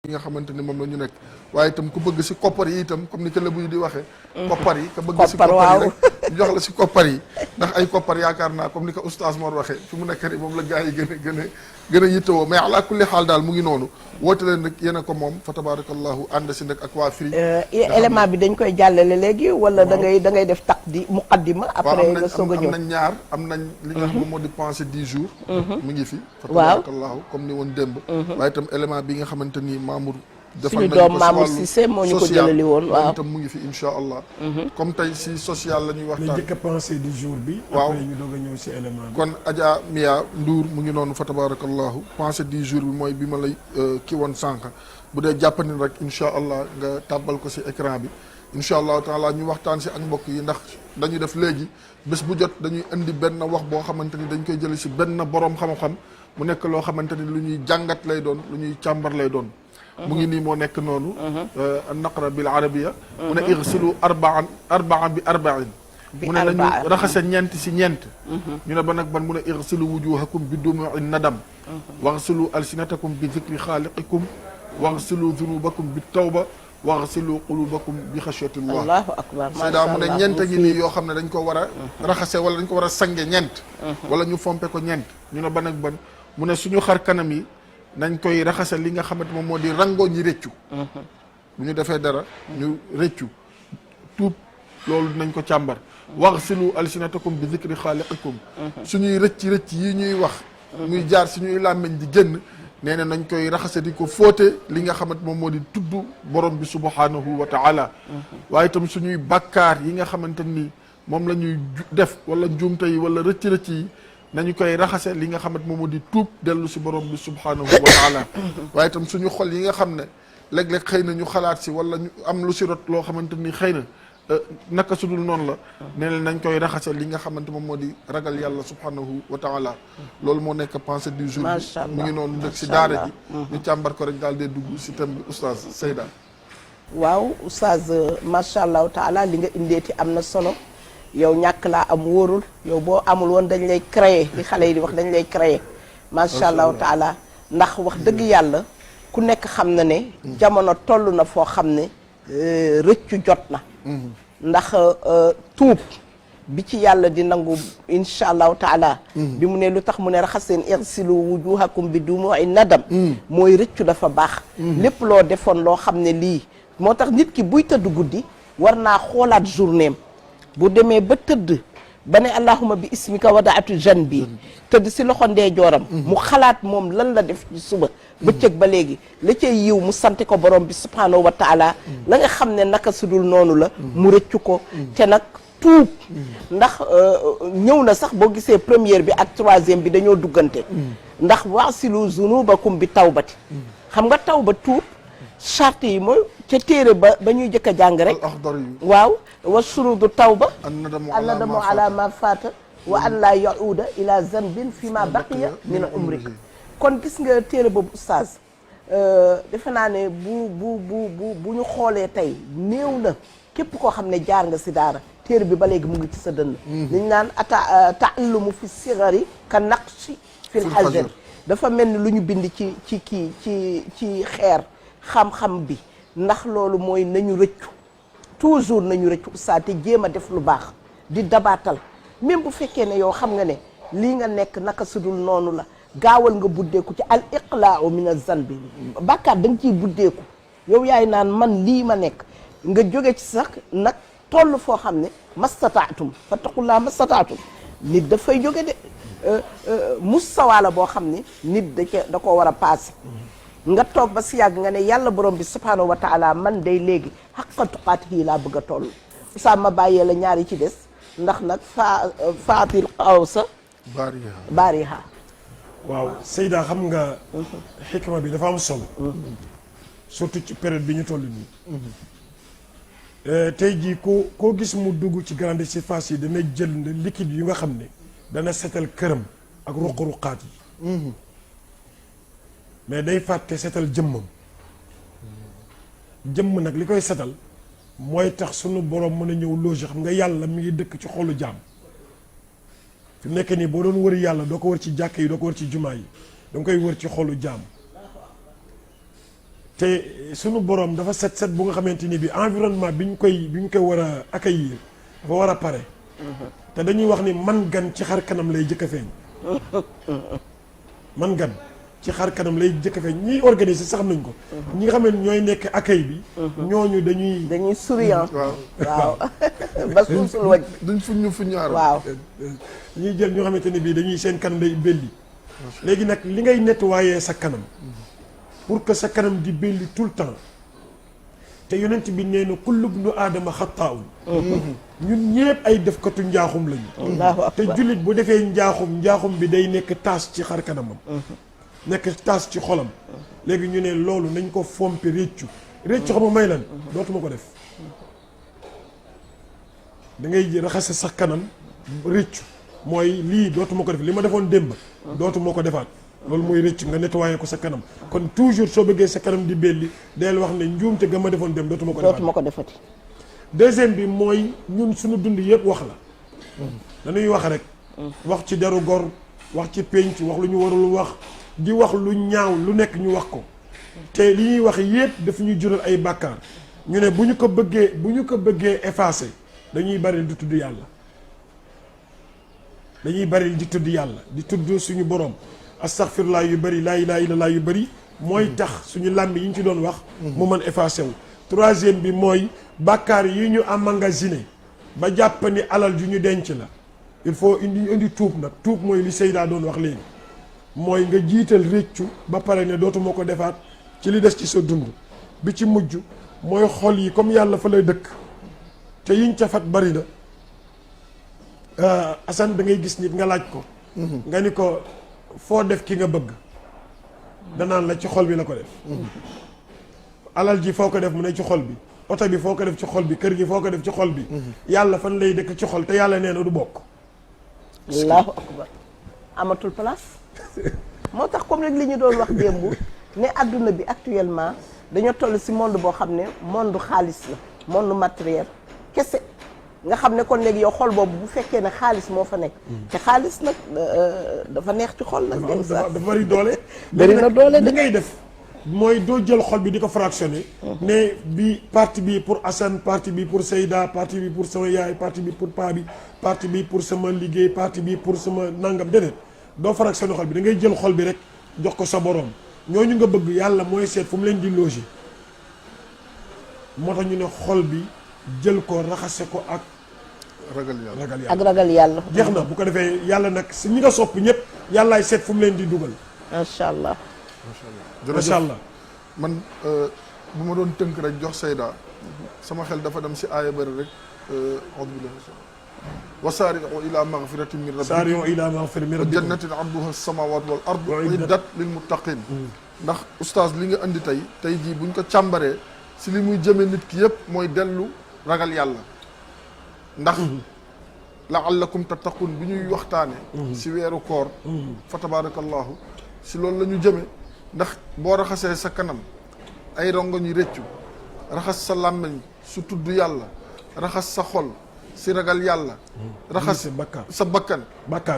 yi nga xamante ni moom la ñu nekk waaye itam ku bëgg si koppar yi itam comme ni ko Lebu yi di waxee koppar yi ka bëgg si koppar yi rek ñu jox la si koppar yi ndax ay koppar yaakaar naa comme ni ko oustaz Mor waxee fi mu nekk ni moom la gars yi gën a yittewoo mais ala kulli xaal daal mu ngi noonu woote leen rek yéen a ko moom fa tabarakallahu ànd si nag ak waa Free élément bi dañ koy jàllale léegi wala da ngay def muqaddima après nga soog a ñëw am nañ ñaar am nañ li nga xam moom moo di pensée 10 jours mu ngi fi fa tabarakallahu comme ni woon démb waaye itam élément bi nga xamante ni Mamour defal suñu doom Mamour Cissé moo ñu ko jëlali woon waaw itam mu ngi fi insha allah comme tey si social la ñuy waxtaan njëkk a pensée du jour bi waaw après ñu doog a ñëw si élément bi kon Adja Mia Ndour mu ngi noonu fa tabarakallahu pensée du jour bi mooy bi ma lay kii woon sànq bu dee jàppandi rek insha allah nga tàbbal ko si écran bi insha allahu taala ñu waxtaan si ak mbokk yi ndax dañuy def léegi bés bu jot dañuy indi benn wax boo xamante ni dañ koy jële si benn boroom xam-xam mu nekk loo xamante ni lu ñuy jàngat lay doon lu ñuy càmbar lay doon mu ngi nii moo nekk noonu naqra bil arabia mu ne irsilu arbaan bi arbain mu ne nañu raxase ñeent si ñeent ñu ne ban ak ban mu ne irsilu wujuhakum bi dumu'i nadam waxsilu alsinatakum bi zikri xaaliqikum waxsilu zunubakum bi tawba waxsilu qulubakum bi xashyatillah allahu akbar Seyda mu ne ñeent ngi nii yoo xam ne dañ ko war a raxase wala dañ ko war a sange ñeent wala ñu fompe ko ñeent ñu ne ban ak ban mu ne suñu xar kanam yi nañ koy raxase li nga xamante moom moo di rangoo ñi rëccu bu ñu defee dara ñu rëccu tuub loolu dinañ ko càmbar waxsilu alsinatakum bi zikri xaaliqikum suñuy rëcc yi ñuy wax muy jaar suñuy làmmiñ di génn nee na nañ koy raxase di ko fóote li nga xamante moom moo di tudd borom bi subhanahu wa taala waaye itam suñuy bàkkaar yi nga xamante ni moom la ñuy def wala njuumte yi wala rëcc yi nañu koy raxase li nga xamante moom moo di tuub dellu si borom bi subhanahu wa taala waaye itam suñu xol yi nga xam ne léeg-léeg xëy na ñu xalaat si wala ñu am lu si rot loo xamante ni xëy na naka sudul noonu la nee na nañ koy raxase li nga xamante moom moo di ragal yàlla subhanahu wa taala loolu moo nekk pensée du jour bi mu ngi noonu dëkk si daara ji ñu càmbar ko rek daal dee dugg si thème bi oustaz Seyda waaw oustaz macha allahu taala li nga indeeti am na solo yow ñàkk laa am wóorul yow boo amul woon dañ lay créer li xale yi di wax dañ lay créer macha allahu taala ndax wax dëgg yàlla ku nekk xam na ne jamono toll na foo xam ne rëccu jot na ndax tuub bi ci yàlla di nangu insha allahu taala bi mu ne lu tax mu ne raxaseen irsilu wujuhakum bi dumu'i nadam mooy rëccu dafa baax lépp loo defoon loo xam ne lii moo tax nit ki buy tëdd guddi war naa xoolaat journéem bu demee ba tëdd ba ne allahuma bi ismika wadaatu janbi tëdd si loxo ndeejooram mu xalaat moom lan la def ci suba bëccëg ba léegi la cay yiw mu sante ko borom bi subhanahu wa taala la nga xam ne naka sudul noonu la mu rëccu ko te nag tuub ndax ñëw na sax boo gisee première bi ak troisième bi dañoo duggante ndax wasilu zunubakum bi tawbati xam nga tawba tuub charte yi mooy ca téere ba ñuy jëkk a jàng rek waaw wa shurudu tawba annadamu ala ma faata wa an la yauda ila zanbin fi ma baqiya min umrik kon gis nga téere boobu oustaz defe naa ne bu ñu xoolee tey néew na képp koo xam ne jaar nga si daara téere bi ba léegi mu ngi ci sa dënn liñ naan taallumu fi sigari ka naqshi fil hajar dafa mel ni lu ñu bind ci kii ci xeer xam-xam bi ndax loolu mooy nañu rëccu toujours nañu rëccu oustaz te jéem a def lu baax di dabaatal même bu fekkee ne yow xam nga ne lii nga nekk naka sudul noonu la gaawal nga buddeeku ci al iqlaau min az-zanbi bàkkaar da nga ciy buddeeku yow yaay naan man lii ma nekk nga jóge ci sax nag toll foo xam ne mastataatum fattaqullaa mastataatum nit dafay jóge de mustawaala boo xam ne nit da ko war a paase nga toog ba si yàgg nga ne yàlla borom bi subhanahu wa taala man day léegi xaqa tuqaatihi laa bëgg a toll saa ma bàyyee la ñaari ci des ndax nag faatil qawsa baariha waaw Seyda xam nga xikma bi dafa am solo surtout ci période bi ñu toll nii tey jii koo gis mu dugg ci grande surface yi dana jël liquide yu nga xam ne dana setal këram ak ruq-ruqaat yi mais day fàtte setal jëmmam jëmm nag li koy setal mooy tax sunu borom mën a ñëw loge xam nga yàlla mi ngi dëkk ci xolu jaam fi mu nekk nii boo doon wër yàlla doo ko wër ci jàkk yi doo ko wër ci jumaa yi da nga koy wër ci xolu jaam te sunu borom dafa set bu nga xamante ni bi environnement bi ñu koy war a accueillir dafa war a pare. te dañuy wax ni man gan ci xar kanam lay jëkk a feeñ. man gan ci xar kanam lay jëkk a feeñ ñiy organiser sax nañ ko. ñi nga xam ne ñooy nekk accueil bi. ñooñu dañuy souriant. waaw ba suusul waj. duñ fuñ ñaar. waaw. ñuy jël ñoo xamante ni bii dañuy seen kanam day belli. léegi nag li ngay nettoyer sa kanam. pour que sa kanam di belli tout le temps. te yonent bi nee na kullu ibnu aadama xattaa'un. ñun ñépp ay defkatu njaaxum lañu. te jullit bu defee njaaxum bi day nekk taas ci xar kanamam. nekk taas ci xolam. léegi ñu ne loolu nañ ko fompi réccu xam nga may lan dootuma ko def. da ngay raxase sa kanam réccu mooy lii dootuma ko def li ma defoon démb. dootuma ko defaat. loolu mooy rëcc nga nettoyé ko sa kanam kon toujours soo bëggee sa kanam di belli del wax ne njuumte ga ma defoon dem dootuma ko defati. deuxième bi mooy ñun suñu dund yëpp wax la. dañuy wax rek. wax ci deru gor wax ci pénc wax lu ñu warul wax di wax lu ñaaw lu nekk ñu wax ko te li ñuy wax yëpp daf ñuy jural ay bàkkaar ñu ne bu ñu ko bëggee effacer dañuy bari di tudd yàlla. dañuy bari di tudd yàlla di tudd suñu borom. astaghfirullah yu bëri laa ilaaha illallah yu bëri mooy tax suñu làmmi yi ñu ci doon wax mu mën effacé wu troisième bi mooy bàkkaar yi ñu emmagasiné ba jàpp ni alal ju ñu denc la il faut indi tuub nag tuub mooy li Seyda doon wax léegi mooy nga jiital réccu ba pare ne dootuma ko defaat ci li des ci sa dund bi ci mujj mooy xol yi comme yàlla fa lay dëkk te yiñ ca fat bari na Assane da ngay gis nit nga laaj ko nga ni ko foo def ki nga bëgg danaan la ci xol bi la ko def alal ji foo ko def mu ne ci xol bi oto bi foo ko def ci xol bi kër gi foo ko def ci xol bi yàlla fan lay dëkk ci xol te yàlla nee na du bokk. allahu akbar amatul place moo tax comme rek li ñu doon wax démb ne adduna bi actuellement dañoo toll ci monde boo xam ne monde xaalis la monde matériel kese nga xam ne kon léegi yow xol boobu bu fekkee ne xaalis moo fa nekk te xaalis nag dafa neex ci xol nag dafa bari doole bari na doole li ngay def mooy doo jël xol bi di ko fractionné ne bi partie bi pour Assane partie bi pour Seyda partie bi pour sama yaay partie bi pour paa bi partie bi pour sama liggéey partie bi pour sama nangam déedéet doo fractionné xol bi da ngay jël xol bi rek jox ko sa borom ñooñu nga bëgg yàlla mooy seet fu mu leen di loger moo tax ñu ne xol bi jël ko raxase ko ak ragal yàlla jeex na bu ko defee yàlla nag si ñi nga sopp ñëpp yàllaay seet fu mu leen di dugal macha allah macha allah man bu ma doon tënk rek jox Seyda sama xel dafa dem si aaya bari rek audu billahi wa saari'u ila maghfiratin min rabbikum saari'u ila maghfiratin min rabbikum jannatin arduha as-samawati wal ardu uiddat lil muttaqin ndax oustaz li nga andi tey jii buñ ko càmbaree si li muy jëme nit ki yëpp mooy dellu ragal yàlla ndax la'allakum tattaqun bi ñuy waxtaane si weeru koor fa tabarakallahu si loolu la ñu jëme ndax boo raxasee sa kanam ay rongoñ yi rëccu raxas sa làmmiñ su tudd yàlla raxas sa xol si ragal yàlla raxas sa bakkan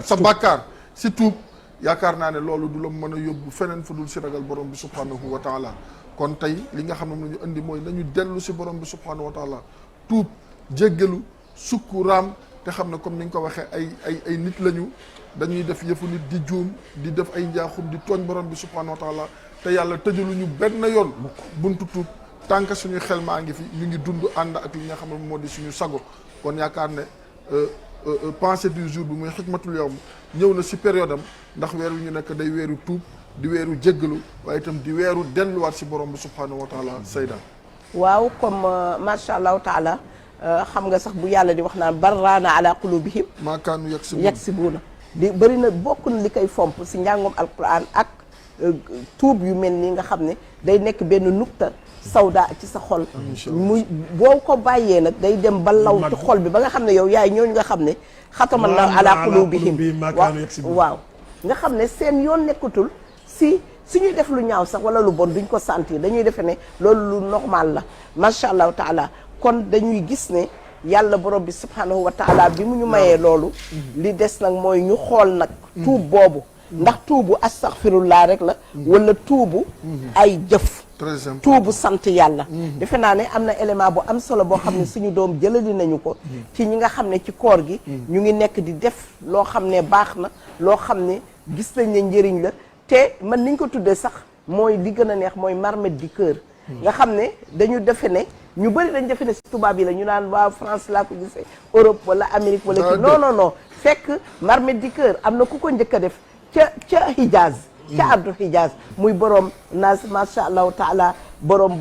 sa bàkkaar si tuub yaakaar naa ne loolu du la mën a yóbbu feneen fu dul si ragal borom bi subhanahu wa taala kon tey li nga xam ne la ñu indi mooy nañu dellu si borom bi subhanahu wa taala tuub jéggalu sukku raam te xam ne comme ni nga ko waxee ay nit lañu dañuy def yëfu nit di juum di def ay njaaxum di tooñ borom bi subhanahu wa taala te yàlla tëjaluñu benn yoon buntu tuub tànk suñu xel maa ngi fi ñu ngi dund ànd ak li nga xam ne moo di suñu sago kon yaakaar ne pensée du jour bi muy xikmatul yawm ñëw na si période am ndax weer wi ñu nekk day weeru tuub di weeru jéggalu waaye itam di weeru delluwaat si borom bi subhanahu wa taala Seyda waaw comme macha allahu taala xam nga sax bu yàlla di wax naan barraana ala qulubihim maa kaanu yaksibuuna di bëri na bokk na li koy fomp si njàngum alquran ak tuub yu mel nii nga xam ne day nekk benn nukta sawda ci sa xol muy boo ko bàyyee nag day dem ba law ci xol bi ba nga xam ne yow yaay ñooñu nga xam ne xatamal la ala qulubihim waaw nga xam ne seen yoon nekkatul si ñuy def lu ñaaw sax wala lu bon duñ ko sentir dañuy defe ne loolu lu normal la macha allahu taala kon dañuy gis ne yàlla borom bi subhanahu wa taala bi mu ñu mayee loolu li des nag mooy ñu xool nag tuub boobu ndax tuubu astaghfirullah rek la wala tuubu ay jëf très important tuubu sant yàlla defe naa ne am na élément bu am solo boo xam ne suñu doom jëlali nañu ko ci ñi nga xam ne ci koor gi ñu ngi nekk di def loo xam ne baax na loo xam ne gis nañ ne njëriñ la te man niñ ko tuddee sax mooy li gën a neex mooy marmite du cœur nga xam ne dañu defe ne ñu bëri dañ defe ne si tubaab yi la ñu naan waa France laa ko gisee Europe wala Amérique wala kii non fekk marmite du cœur am na ku ko njëkk a def ca Hijaz ca ardu Hijaz muy borom naas macha allahu taala borom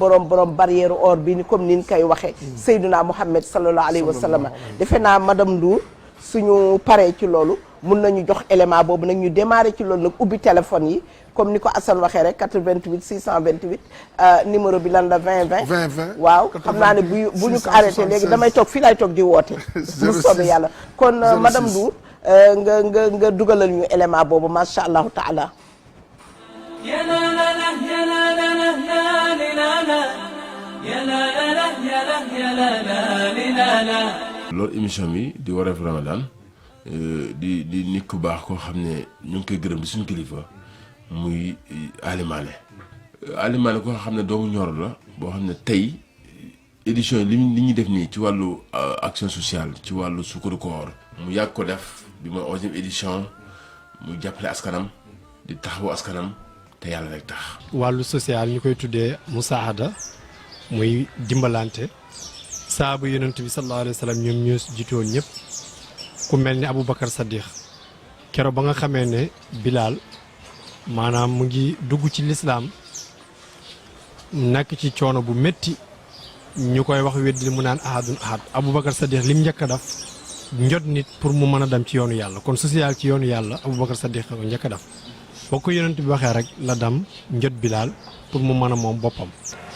barrière or bi ni comme nin koy waxee Seydina Mouhamed sallallahu alayhi wa sallam defe naa madame Ndour suñu paree ci loolu mun nañu jox élément boobu nag ñu démarrer ci loolu nag ubbi téléphone yi comme ni ko Assane waxee rek 88 628 numéro bi lan la 20 20 waaw xam naa ne bu ñu ko arrêté léegi damay toog fii laay toog di woote mu soobee yàlla kon madame Ndour nga dugalal ñu élément boobu macha allahu taala يا لا لا لا يا لا لا لا لا لا يا لا لا لا يا لا يا لا لا لا loolu émission bi di Wareef Ramadan di nit ku baax koo xam ne ñu ngi koy gërëm di suñu kilifa muy Alimane koo xam ne doomu ñor la boo xam ne tey édition li ñuy def nii ci wàllu action sociale ci wàllu sukkaru koor mu yàgg ko def bi mooy 11e édition mu jàppale askanam di taxawu askanam te yàlla rek tax. wàllu social ñu koy tuddee musaahada muy dimbalante saabu yonent bi sallallahu alayhi wa sallam ñoom ñoo jiitoon ñëpp ku mel ni Aboubacar Saddiq keroog ba nga xamee ne Bilal maanaam mu ngi dugg ci lislaam nekk ci coono bu métti ñu koy wax weddi mu naan ahadun ahad Aboubacar Saddiq lim njëkk a def njot nit pour mu mën a dem ci yoonu yàlla kon social ci yoonu yàlla Aboubacar Saddiq ko njëkk a def boo ko yonent bi waxee rek la dem njot Bilal pour mu mën a moom boppam.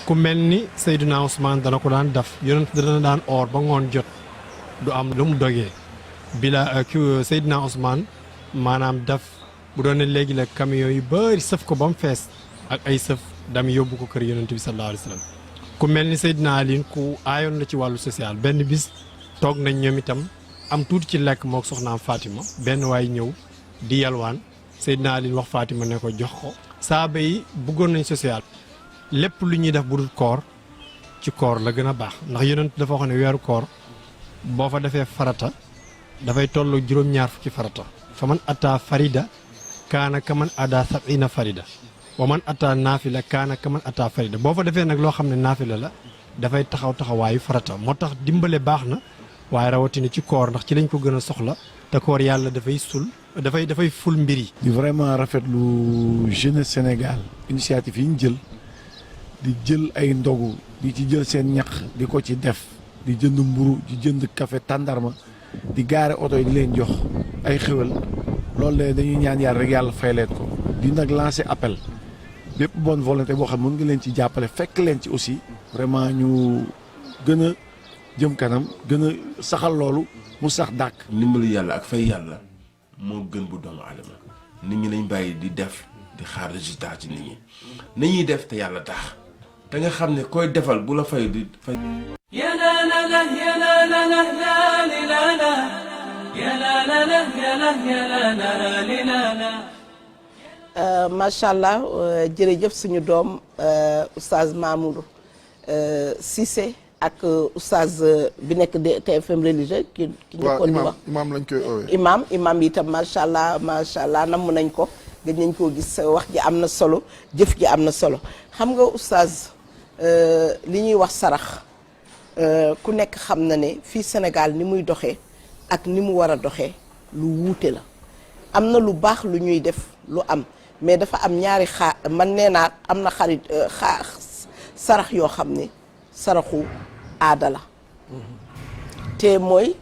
ku mel ni Seydina Ousmane dana ko daan def yonent dana daan or ba ngoon jot du am lu mu dogee Bilal Seydina Ousmane maanaam def bu doon ne léegi la camion yu bëri sëf ko ba mu fees ak ay sëf dam yóbbu ko kër yonent bi sallallahu alayhi wa sallam ku mel ni Seydina Alioune ku aayoon la ci wàllu social benn bis toog nañ ñoom itam am tuuti ci lekk mook soxnaam Fatima benn waay ñëw di yalwaan Seydina Alioune wax Fatima ne ko jox ko saaba yi bëggoon nañ social lépp lu ñuy def bu dul koor ci koor la gën a baax ndax yonent dafa wax ne weeru koor boo fa defee farata dafay tollu juróom-ñaar fukki farata fa man ata farida kaana ka man ada sabina farida wa man ata naafila kaana ka man ata farida boo fa defee nag loo xam ne naafila la dafay taxawaayu farata moo tax dimbale baax na waaye rawatina ci koor ndax ci lañ ko gën a soxla te koor yàlla dafay ful mbir yi. di vraiment rafetlu jeunesse Sénégal initiative yi ñu jël di jël ay ndogu di ci jël seen ñax di ko ci def di jënd mburu di jënd café tàndarma di gaare oto yi di leen jox ay xéwal loolu de dañuy ñaan yàlla rek yàlla fay leen ko di nag lancer appel bépp bonne volonté boo xam mën nga leen ci jàppale fekk leen ci aussi vraiment ñu gën a jëm kanam gën a saxal loolu mu sax dàkk. ndimbalu yàlla ak fay yàlla moo gën bu doomu aadama nit ñi nañ bàyyi di def di xaar résultat ci nit ñi nañuy def te yàlla tax te nga xam ne koy defal bu la fay di fay. يا لا لا لا يا لا لا لا لا لا لا يا لا لا لا يا لا يا لا لا لا macha allah jërëjëf suñu doom oustaz Mamour Cissé ak oustaz bi nekk de TFM religieux ki njëkkoon di wax imam lañ koy oowee imam itam macha allah namm nañ ko gëj nañ koo gis wax ji am na solo jëf ji am na solo xam nga oustaz li ñuy wax sarax ku nekk xam na ne fii Sénégal ni muy doxee ak ni mu war a doxee lu wuute la am na lu baax lu ñuy def lu am mais dafa am ñaari man nee naa am na xarit sarax yoo xam ne saraxu aada la te mooy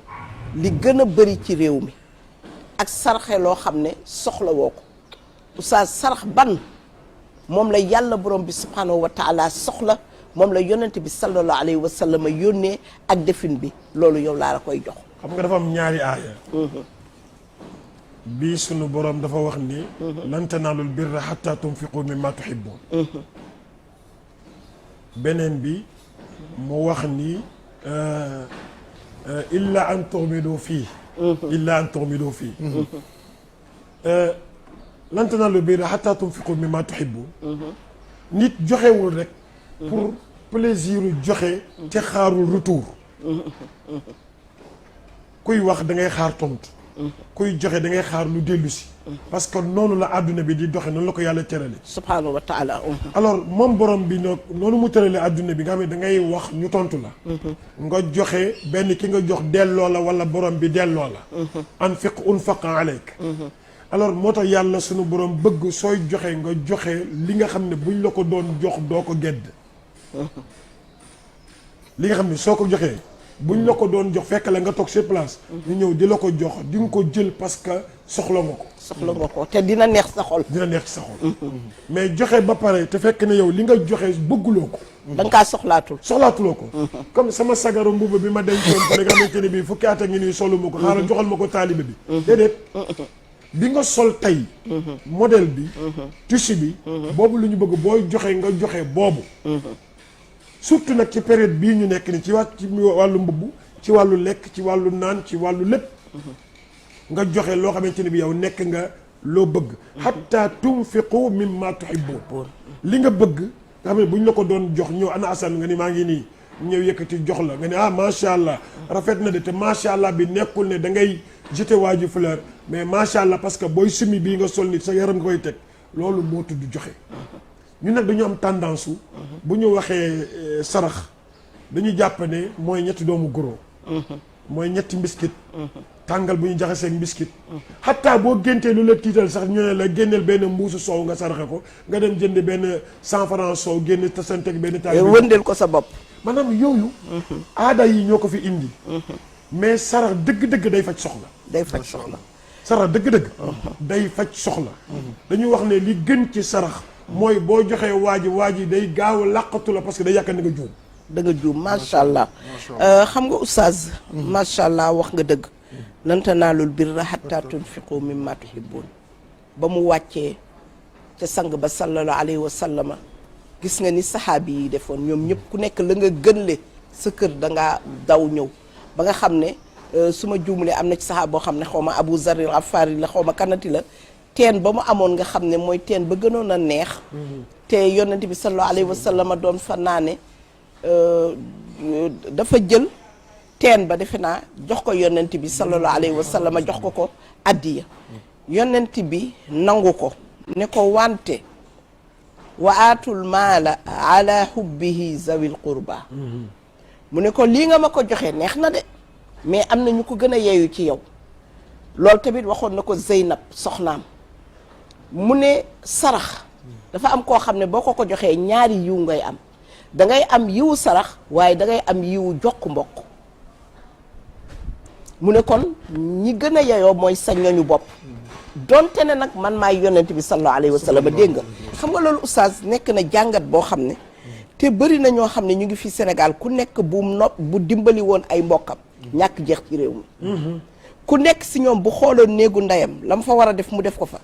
li gën a bëri ci réew mi ak saraxe loo xam ne soxla woo ko oustaz sarax ban moom la yàlla borom bi subhanahu wa taala soxla moom la yonent bi sallallahu alayhi wa sallam yónnee ak defin bi loolu yow laa la koy jox. xam nga dafa am ñaari aaya bii sunu borom dafa wax ni lan tanaalul birra hatta tunfiqu mimma tuhibbun beneen bi mu wax ni illa an tu'minu fii illa an tu'minu fii lan tanaalul birra hatta tunfiqu mimma tuhibbun nit joxewul rek pour plaisir joxe te xaarul retour kuy wax da ngay xaar tontu kuy joxe da ngay xaar lu dellu si parce que noonu la àdduna bi di doxe noonu la ko yàlla tërale subhaanahu wa taala alors moom borom bi nag noonu mu tërale àdduna bi nga xam ne da ngay wax ñu tontu la nga joxe benn ki nga jox delloo la wala borom bi delloo la anfiq unfaqa aleyk alors moo tax yàlla sunu borom bëgg sooy joxe nga joxe li nga xam ne buñ la ko doon jox doo ko gedd li nga xam ne soo ko joxee buñ la ko doon jox fekk la nga toog sur place ñu ñëw di la ko jox di nga ko jël parce que soxla nga ko te dina neex sa xol dina neex ci sa xol mais joxe ba pare te fekk ne yow li nga joxe bëgguloo ko da nga kaa soxlaatuloo ko comme sama sagaru mbubb bi ma dencoon ko da nga xamante ne bii fukki at a ngi nii solu ma ko xaaral joxal ma ko taalibe bi déedéet bi nga sol tey modèle bi tissu bi boobu lu ñu bëgg booy joxe nga joxe boobu surtout nag ci période bii ñu nekk ni ci wàllu mbubb ci wàllu lekk ci wàllu naan ci wàllu lépp nga joxe loo xamante ne bi yow nekk nga loo bëgg hatta tunfiqu mimma tuhibbun li nga bëgg nga xam ne bu ñu la ko doon jox ñëw ana asan nga ni maa ngi nii ñëw yëkkati jox la nga ne ah macha allah rafet na de te macha allah bi nekkul ne da ngay jeter waa ji fleur mais macha allah parce que booy sumi bii nga sol nit sa yaram nga koy teg loolu moo tudd joxe ñun nag dañu am tendance su bu ñu waxee sarax dañu jàpp ne mooy ñetti doomu goro mooy ñetti mbiskit tàngal bu ñu jaxaseeg mbiskit xataa boo géntee lu la tiital sax ñu ne la génneel benn mbuusu soow nga saraxe ko nga dem jënd benn 100 francs soow génne tasanteeg benn taal wëndeel ko sa bopp maanaam yooyu aada yi ñoo ko fi indi mais sarax dëgg-dëgg day faj soxla sarax dëgg-dëgg day faj soxla dañuy wax ne li gën ci sarax mooy boo joxee waa ji day gaaw a làqatu la parce que day yàkka ni nga juum da nga juum macha allah xam nga oustaz macha allah wax nga dëgg lan tanaalul birra hatta tunfiqu mimma tuhibbun ba mu wàccee ca sang ba sallallahu alayhi wa sallama gis nga ni saxaabi yi defoon ñoom ñëpp ku nekk la nga gënle sa kër da ngaa daw ñëw ba nga xam ne su ma juumulee am na ci saxaab boo xam ne xaw ma Abu Zarri Ghafaari la xaw ma kanati la teen ba mu amoon nga xam ne mooy teen ba gënoon a neex te yonent bi sallallahu alayhi wa sallam doon fa naane dafa jël teen ba defe naa jox ko yonent bi sallallahu alayhi wa sallam jox ko addiya yonent bi nangu ko ne ko wante wa aatul maala ala hubbihi zawil qurba mu ne ko lii nga ma ko joxe neex na de mais am na ñu ko gën a yeeyu ci yow loolu tamit waxoon na ko Zeynab soxnaam mu ne sarax dafa am koo xam ne boo ko joxee ñaari yiw ngay am da ngay am yiwu sarax waaye da ngay am yiwu jokk mbokk mu ne kon ñi gën a yeyoo mooy sa ñoñu bopp donte ne nag man maay yonent bi sallallahu alayhi wa sallam dégg nga xam nga loolu oustaz nekk na jàngat boo xam ne te bëri na ñoo xam ne ñu ngi fi Sénégal ku nekk bu dimbali woon ay mbokkam ñàkk jeex ci réew mi ku nekk si ñoom bu xooloon néegu ndeyam la mu fa war a def mu def ko fa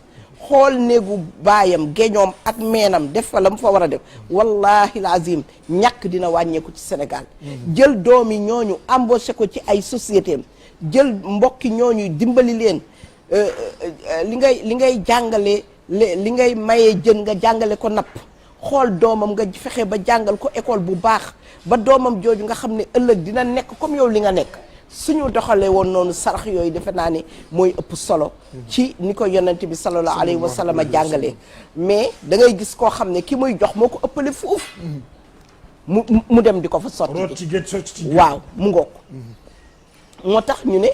xool néegu baayam géñoom ak meenam def fa la mu fa war a def wallahi lazim ñàkk dina wàññeeku ci Sénégal jël doomi ñooñu embauché ko ci ay société am jël mbokki ñooñu dimbali leen li ngay jàngale li ngay mayee jën nga jàngale ko napp xool doomam nga fexe ba jàngal ko école bu baax ba doomam jooju nga xam ne ëllëg dina nekk comme yow li nga nekk suñu doxalee woon noonu sarax yooyu defe naa ne mooy ëpp solo ci ni ko yonent bi sallallahu alayhi wa sallam jàngalee mais da ngay gis koo xam ne ki muy jox moo ko ëppale fuuf mu dem di ko fa sotti waaw mu ngoog moo tax ñu ne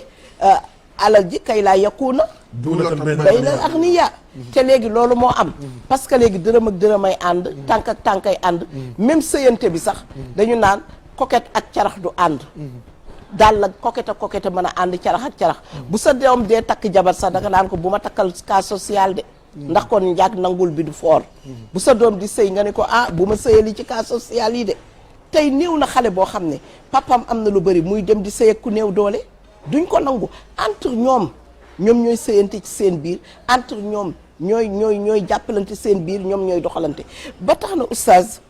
alal ji kay laa yakuna baynal aghniya te léegi loolu moo am parce que léegi dërëm ak dërëm ay ànd tànk ak tànk ay ànd même sëyante bi sax dañu naan coquette ak carax du ànd daal la coquette ak coquette mën a ànd carax ak carax bu sa doom dee takk jabar sax danga naan ko bu ma takkal cas social de ndax kon njaag nangul bi du foor bu sa doom di sëy nga ne ko ah bu ma sëyali ci cas social yi de tey néew na xale boo xam ne papam am na lu bëri muy dem di sëy ak ku néew doole duñ ko nangu entre ñoom ñooy sëyante ci seen biir entre ñoom ñooy jàppalante seen biir ñoom ñooy doxalante ba tax na oustaz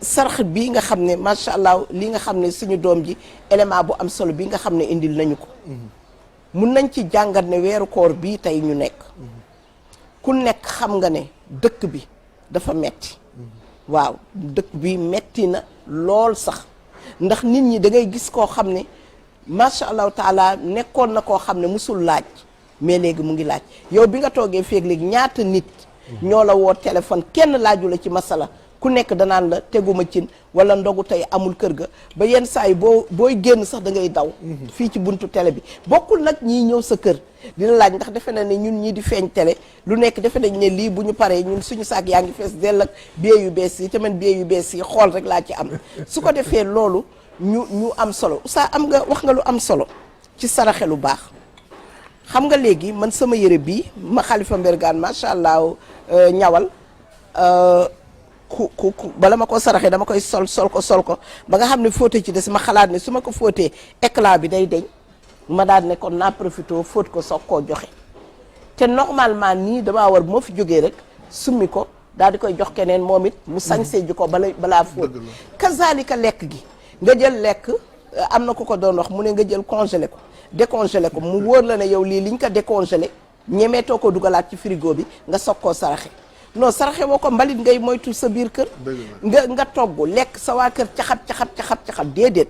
sarax bii nga xam ne macha allah li nga xam ne suñu doom ji élément bu am solo bi nga xam ne indil nañu ko mun nañ ci jàngat ne weeru koor bii tey ñu nekk ku nekk xam nga ne dëkk bi dafa metti waaw dëkk bi metti na lool sax ndax nit ñi da ngay gis koo xam ne macha allahu taala nekkoon na koo xam ne musul laaj mais léegi mu ngi laaj yow bi nga toogee feeg léegi ñaata nit ñoo la woo téléphone kenn laaju la ci masala ku nekk danaan la teguma cin wala ndogu tey amul kër ga ba yenn saa yi booy génn sax da ngay daw fii ci buntu télé bi bokkul nag ñii ñëw sa kër dina laaj ndax defe na ne ñun ñii di feeñ télé lu nekk defe nañ ne lii bu ñu paree ñun suñu saak yaa ngi fees dell ak billet yu bees yi te man billet yu bees yi xool rek laa ci am su ko defee loolu ñu am solo sa am nga wax nga lu am solo ci saraxe lu baax xam nga léegi man sama yére bii ma Khalifa Mbergane macha allah ñawal ku bala ma ko saraxee dama koy sol ko ba nga xam ne fóote ci des ma xalaat ne su ma ko fóotee éclat bi day deñ ma daal ne kon naa profité fóot ko soog koo joxe te normalement nii damaa war moo fi jógee rek summi ko daal di koy jox keneen moom it mu sañsee ji ko balaa fóot kazalika lekk gi nga jël lekk am na ku ko doon wax mu ne nga jël congelé ko décongelé ko mu wóor la ne yow lii liñ ko décongelé ñemeetoo ko dugalaat ci frigo bi nga soog koo saraxe non saraxe woo ko mbalit ngay moytu sa biir kër nga togg lekk sa waa kër caxat déedéet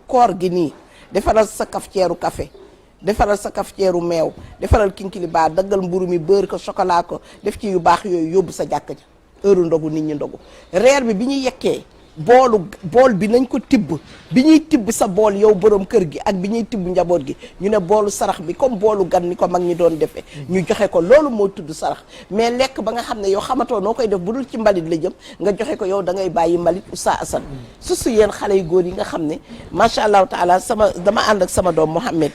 koor gi nii defaral sa cafetière café defaral sa cafetière meew defaral kinkiliba daggal mburu mi beurre ko chocolat ko def ci yu baax yooyu yóbbu sa jàkka ja heure ndogu nit ñi ndogu reer bi ñuy yekkee bool bi nañ ko tibb bi ñuy tibb sa bool yow borom kër gi ak bi ñuy tibb njaboot gi ñu ne boolu sarax bi comme boolu gan ni ko mag ñi doon defee ñu joxe ko loolu moo tudd sarax mais lekk ba nga xam ne yow xamatoo noo koy def bu dul ci mbalit la jëm nga joxe ko yow da ngay bàyyi mbalit Oustaz Assane su yéen xale yu góor yi nga xam ne macha allahu taala dama ànd ak sama doom Mouhamed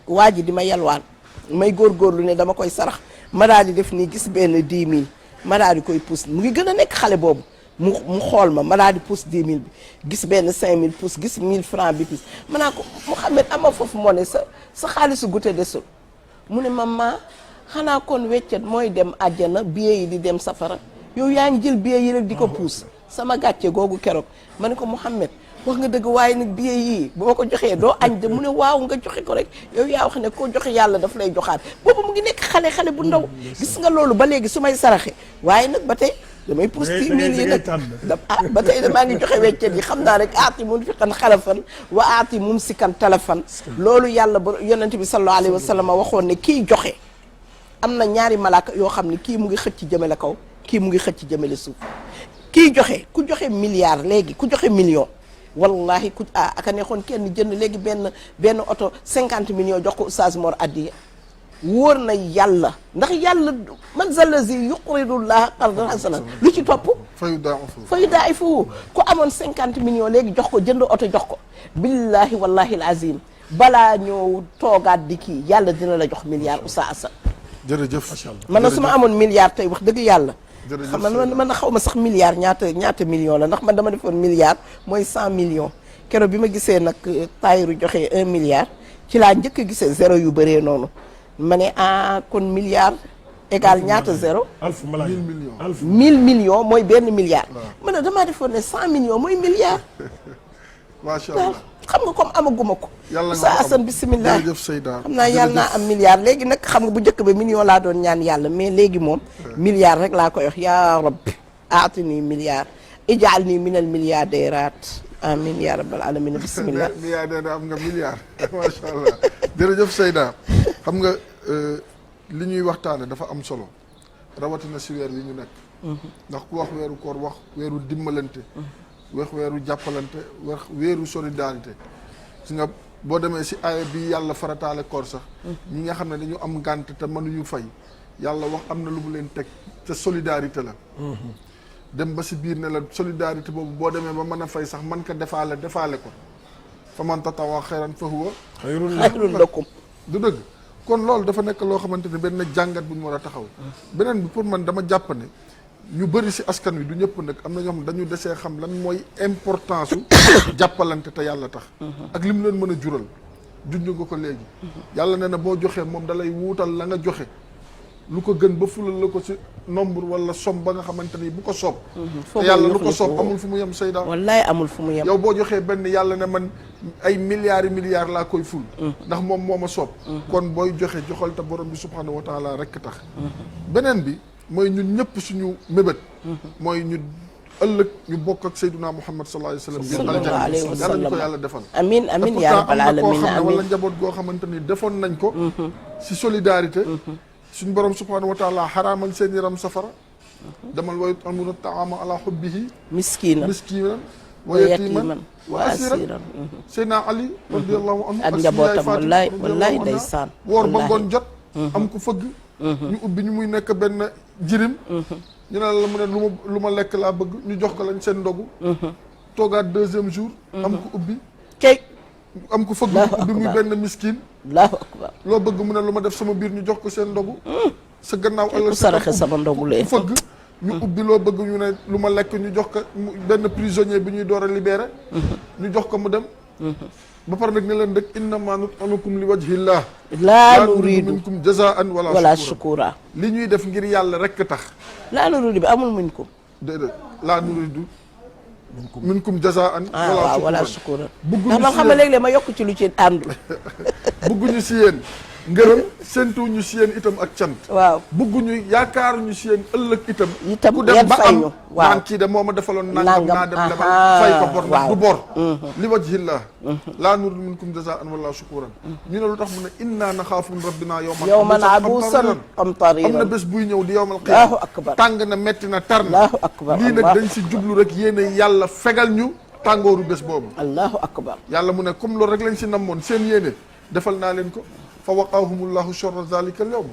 waa ji di ma yalwaan may góorgóorlu ne dama koy sarax ma daal di def nii gis benn 10 000 ma daal di koy pousse mu ngi gën a nekk xale boobu mu xool ma daal di pousse 10 000 bi gis benn 5 000 pousse gis 1000 francs bi pousse ma naa ko Mouhamed ama foofu moo ne sa xaalisu gute desul mu ne maman xanaa kon weccet mooy dem àjjana billet yi di dem safara yow yaa ngi jël billet yi rek di ko pousse sama gàcce googu keroog ma ne ko Mouhamed wax nga dëgg waaye nag billet yii bu ma ko joxee doo añ de mu ne waaw nga joxe ko rek yow yaa wax ne koo joxe yàlla daf lay joxaat boobu mu ngi nekk xale bu ndaw gis nga loolu ba léegi su may saraxe waaye nag ba tey damay pousse 10 000 yi nag ba tey damaa ngi joxe weccet yi xam naa rek aati mun fiqan xalafan wa aati mum sikan talafan loolu yàlla ba yonent bi sallallahu alayhi wa sallam waxoon ne kii joxe am na ñaari malaaka yoo xam ne kii mu ngi xëcc jëmale kaw kii mu ngi xëcc jëmale suuf kii joxe ku joxe milliard léegi ku joxe million wallahi aka neexoon kenn jënd léegi benn oto 50 millions jox ko Oustaz Mor addiya wóor na yàlla ndax yàlla man zallazi yuqridullaha qardan hasanan lu ci topp fayu daay fu ku amoon 50 millions léegi jox ko jënd oto jox ko billahi wallahi alazim balaa ñëw toogaat di kii yàlla dina la jox milliard Oustaz Assane jërëjëf man na su ma amoon milliard tey wax dëgg yàlla xam man xaw ma sax milliard ñaata millions la ndax man dama defoon milliard mooy 100 millions keroog bi ma gisee nag Tayiru joxe 1 milliard ci laa njëkk a gisee zéro yu bëree noonu ma ne kon milliard égal ñaata zéro 1000 millions mooy benn milliard ma ne damaa defoon ne 100 millions mooy milliard macha allah xam nga comme amaguma ko Oustaz Assane bisimilah jërëjëf Seyda xam naa yàlla naa am milliard léegi nag xam nga bu njëkk ba million laa doon ñaan yàlla mais léegi moom milliard rek laa koy wax yaa rabbi aatini milliard ijaal nii minal milliardairaat amin ya rabbal alamin bisimilah milliardaire am nga milliard macha allah jërëjëf Seyda xam nga li ñuy waxtaane dafa am solo rawatina si weer wi ñu nekk ndax ku wax weeru koor wax weeru dimbalante wax weeru jàppalante wax weeru solidarité si nga boo demee si aaya bi yàlla farataale koor sax ñi nga xam ne dañu am ngànt te mënuñu fay yàlla wax am na lu mu leen teg te solidarité la dem ba si biir ne la solidarité boobu boo demee ba mën a fay sax man ko defaale ko fa man tatawaa xayran fa huwa xayrun lakum du dëgg kon loolu dafa nekk loo xamante ne benn jàngat bu ñu war a taxaw beneen bi pour man dama jàpp ne ñu bëri si askan wi du ñëpp nag am na ñoo xam dañu desee xam lan mooy importance su jàppalante te yàlla tax ak li mu leen mën a jural junj nga ko léegi yàlla nee na boo joxee moom dalay wuutal la nga joxe lu ko gën ba fulal la ko ci nombre wala somme ba nga xamante ni bu ko soob te yàlla lu ko soob amul fu mu yem Seyda wallaay amul fu mu yem yow boo joxee benn yàlla ne man ay milliards laa koy ful ndax moom moo ma soob kon booy joxe joxal te borom bi subhanahu wa taala rekk tax beneen bi mooy ñun ñëpp suñu mébét mooy ñu ëllëg ñu bokk ak Seydina Muhammad sallallahu alayhi wa sallam sallallahu alayhi wa yàlla ñu sallam ko yàlla defal amin amin ya rabbal alamin wala amin njaboot goo xamante ni defoon nañ ko si solidarité suñu borom subhanahu wa taala xaraamal seen yaram safara demal wa yut'imuna ta'ama ala hubbihi miskinan wa yatiman wa asiran Seydina Ali radiyallahu anhu ak njabootam wallaay ndeysaan woor ba ngoon jot am ku fëgg ñu ubbi ñu muy nekk benn jirim ñu ne la mu ne lu ma lekk laa bëgg ñu jox ko lañ seen ndogu toogaat deuxième jour am ku ubbi kay am ku fëgg ñu ubbi muy benn miskin allahu akbar loo bëgg mu ne lu ma def sama biir ñu jox ko seen ndogu sa gannaaw ëllëg ku saraxe sama ndogu lee ku fëgg ñu ubbi loo bëgg ñu ne lu ma lekk ñu jox ko benn prisonnier bi ñuy door a libéré ñu jox ko mu dem ba pare nag ne leen rek innama nut'imukum li wajhillah laa nuriidu minkum jazaan wala shukura li ñuy def ngir yàlla rek tax laa nuriidu bi amul muñ ko déedéet laa nuriidu minkum jazaan wala shukura bugguñu ndax man xam nga léeg-léeg ma yokk ci lu ci àndul bugguñu si yéen ngërëm séentuwuñu si yéen itam ak cant waaw bugguñu yaakaaruñu si yéen ëllëg itam itam ku dem yan ba fay am ñu waaw naan kii de moo ma defaloon nangam naa dem lebal fay ko bor nag du bor li wajhillah laa nuriidu minkum jazaan wala shukuran ñu ne lu tax mu ne inna naxaafu min rabbina yawman abuusan qamtariiran am na bés buy ñëw di yawmal allahu qiyaama akbar tàng na metti na tar na allahu akbar lii nag dañ si jublu rek yéene yàlla fegal ñu tàngooru bés boobu allahu akbar yàlla mu ne comme loolu rek lañ si namoon seen yéene defal naa leen ko fa waqaahumullahu sharra zalika al yawm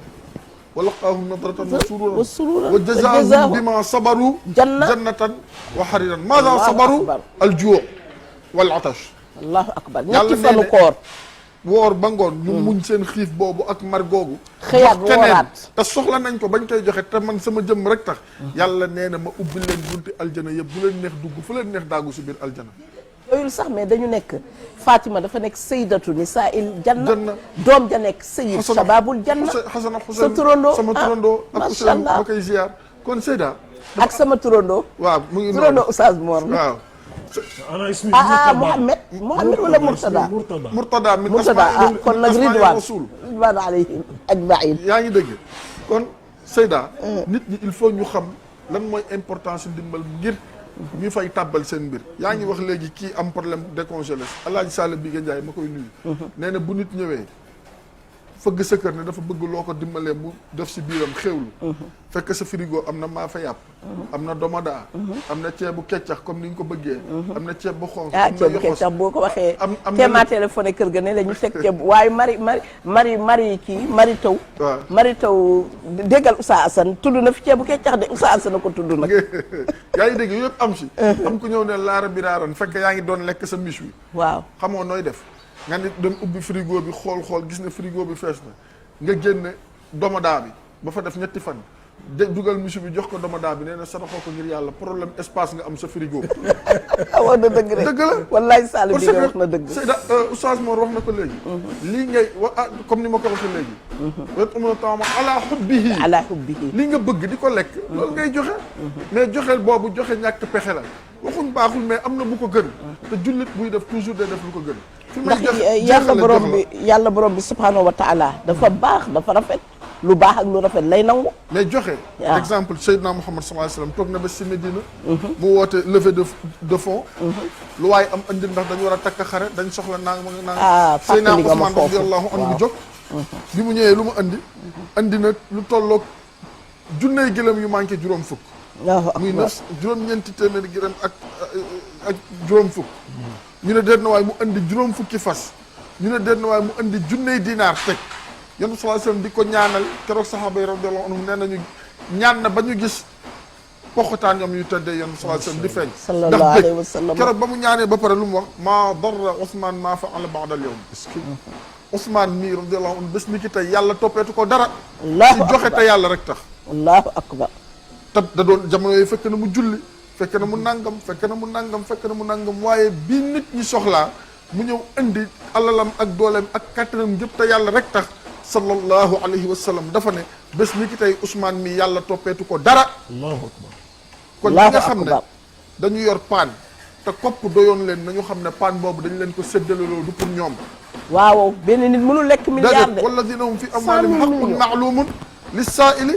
wa laqaahum nadratan wa sururan wa jazaahum bima sabaru jannatan wa hariran maada sabaru al juu wal atash allahu akbar ñetti fanu koor woor ba ngoon ñu muñ seen xiif boobu ak mar googu xëyaat wooraat te soxla nañ ko bañ koy joxe te man sama jëmm rek tax yàlla nee na ma ubbi leen bunti aljana yëpp bu leen neex dugg fu leen neex daagu si biir aljana yooyul sax mais dañu nekk Fatima dafa nekk sayyidatu nisaa'il janna doom ja nekk sayyid shababul janna xasana sa turandoo sama turandoo ak macha Ousseynou allah ma koy ziar kon Seyda ak sama turandoo waaw mu ngi turandoo Oustaz Mor waaw ana ismi Mohamed wala Murtada Murtada min Murtada kon nag asma'i ridwaan rasul ridwaan alayhim ajmaïn yaa ngi dëgg kon Seyda nit ñi il faut ñu xam lan mooy importance ndimbal ngir ñu fay tàbbal seen mbir yaa ngi wax léegi kii am problème décongelé Alaaji Sall bi nga Njaay ma koy nuyu nee na bu nit ñëwee fëgg sa kër ne dafa bëgg loo ko dimbalee mu def si biiram xewlu fekk sa frigo am na maafa yàpp am na domada am na ceebu keccax comme ni nga ko bëggee am na ceeb bu xonq am na ceebu keccax boo ko waxee teema téléphoné kër ga ne la ñu teg ceeb waaye mari kii mari taw waaw mari taw déggal Oustaz Assane tudd na fi ceebu keccax de Oustaz Assane ko tudd nag yaa ngi dégg yëpp am si am ku ñëw ne laara biraaran fekk yaa ngi doon lekk sa miche wi waaw xamoo nooy def nga nit dem ubbi frigo bi xool gis ne frigo bi fees na nga génne domoda bi ba fa def ñetti fan dugal miche bi jox ko domoda bi nee na saraxoo ko ngir yàlla problème espace nga am sa frigo awoon na dëgg rek dëgg la wallaay Sall bi parce wax na dëgg que Seyda Oustaz Mor wax na ko léegi lii ngay comme ni ma ko waxee léegi wetuma taama ala hubbihi li nga bëgg di ko lekk loolu ngay joxe mais joxeel boobu joxe ñàkk pexe la waxuñ baaxul mais am na bu ko gën te jullit buy def toujours day def lu ko gën fi may ndax yàlla borom bi subhanahu wa taala dafa baax dafa rafet lu baax ak lu rafet lay nangu mais joxe exemple Seydina Muhammad sallallahu alayhi wasallam toog na ba si Medina mu woote levée de fonds lu waaye am andi ndax dañu war a takk xare dañ soxla nanga Seydina Ousmane radiyallahu anhu jóg bi mu ñëwee lu mu andi na lu tolloog junney gëlëm yu manqué juróom fukk muy juróom-ñeenti téeméeri gëlëm ak juróom fukk ñu ne déet na waaye mu andi juróom fukki fas ñu ne déet na waaye mu andi junney dinaar teg yonent sallallahu alayhi wasallam di ko ñaanal keroog saxaaba yi radiyallahu anhum nee nañu ñaan na ba ñu gis poxutaan ñoom yu tëddee yonent sallallahu alayhi wasallam di feeñ sallallahu alayhi wasallam keroog ba mu ñaanee ba pare lu mu wax maa darra Ousmane maa fa'ala ba'da al-yawm Ousmane mii radiyallahu anhu bés ni ki tey yàlla toppeetu ko dara ci joxe te yàlla rek tax allahu akbar te da doon jamono yooyu fekk na mu julli fekk na mu nangam waaye bi nit ñi soxlaa mu ñëw indi alalam ak dooleem ak kattanam yëpp te yàlla rek tax sallallahu alayhi wa sallam dafa ne bés ni ki tey Ousmane mi yàlla toppeetu ko dara allahu akbar kon ñi nga xam ne dañu yor paan te kopp doyoon leen nañu xam ne paan boobu dañu leen ko séddaleloo du pour ñoom waaw benn nit mënul lekk milliard de walladina hum fi amwalihim haqqun ma'lumun lis-sa'ili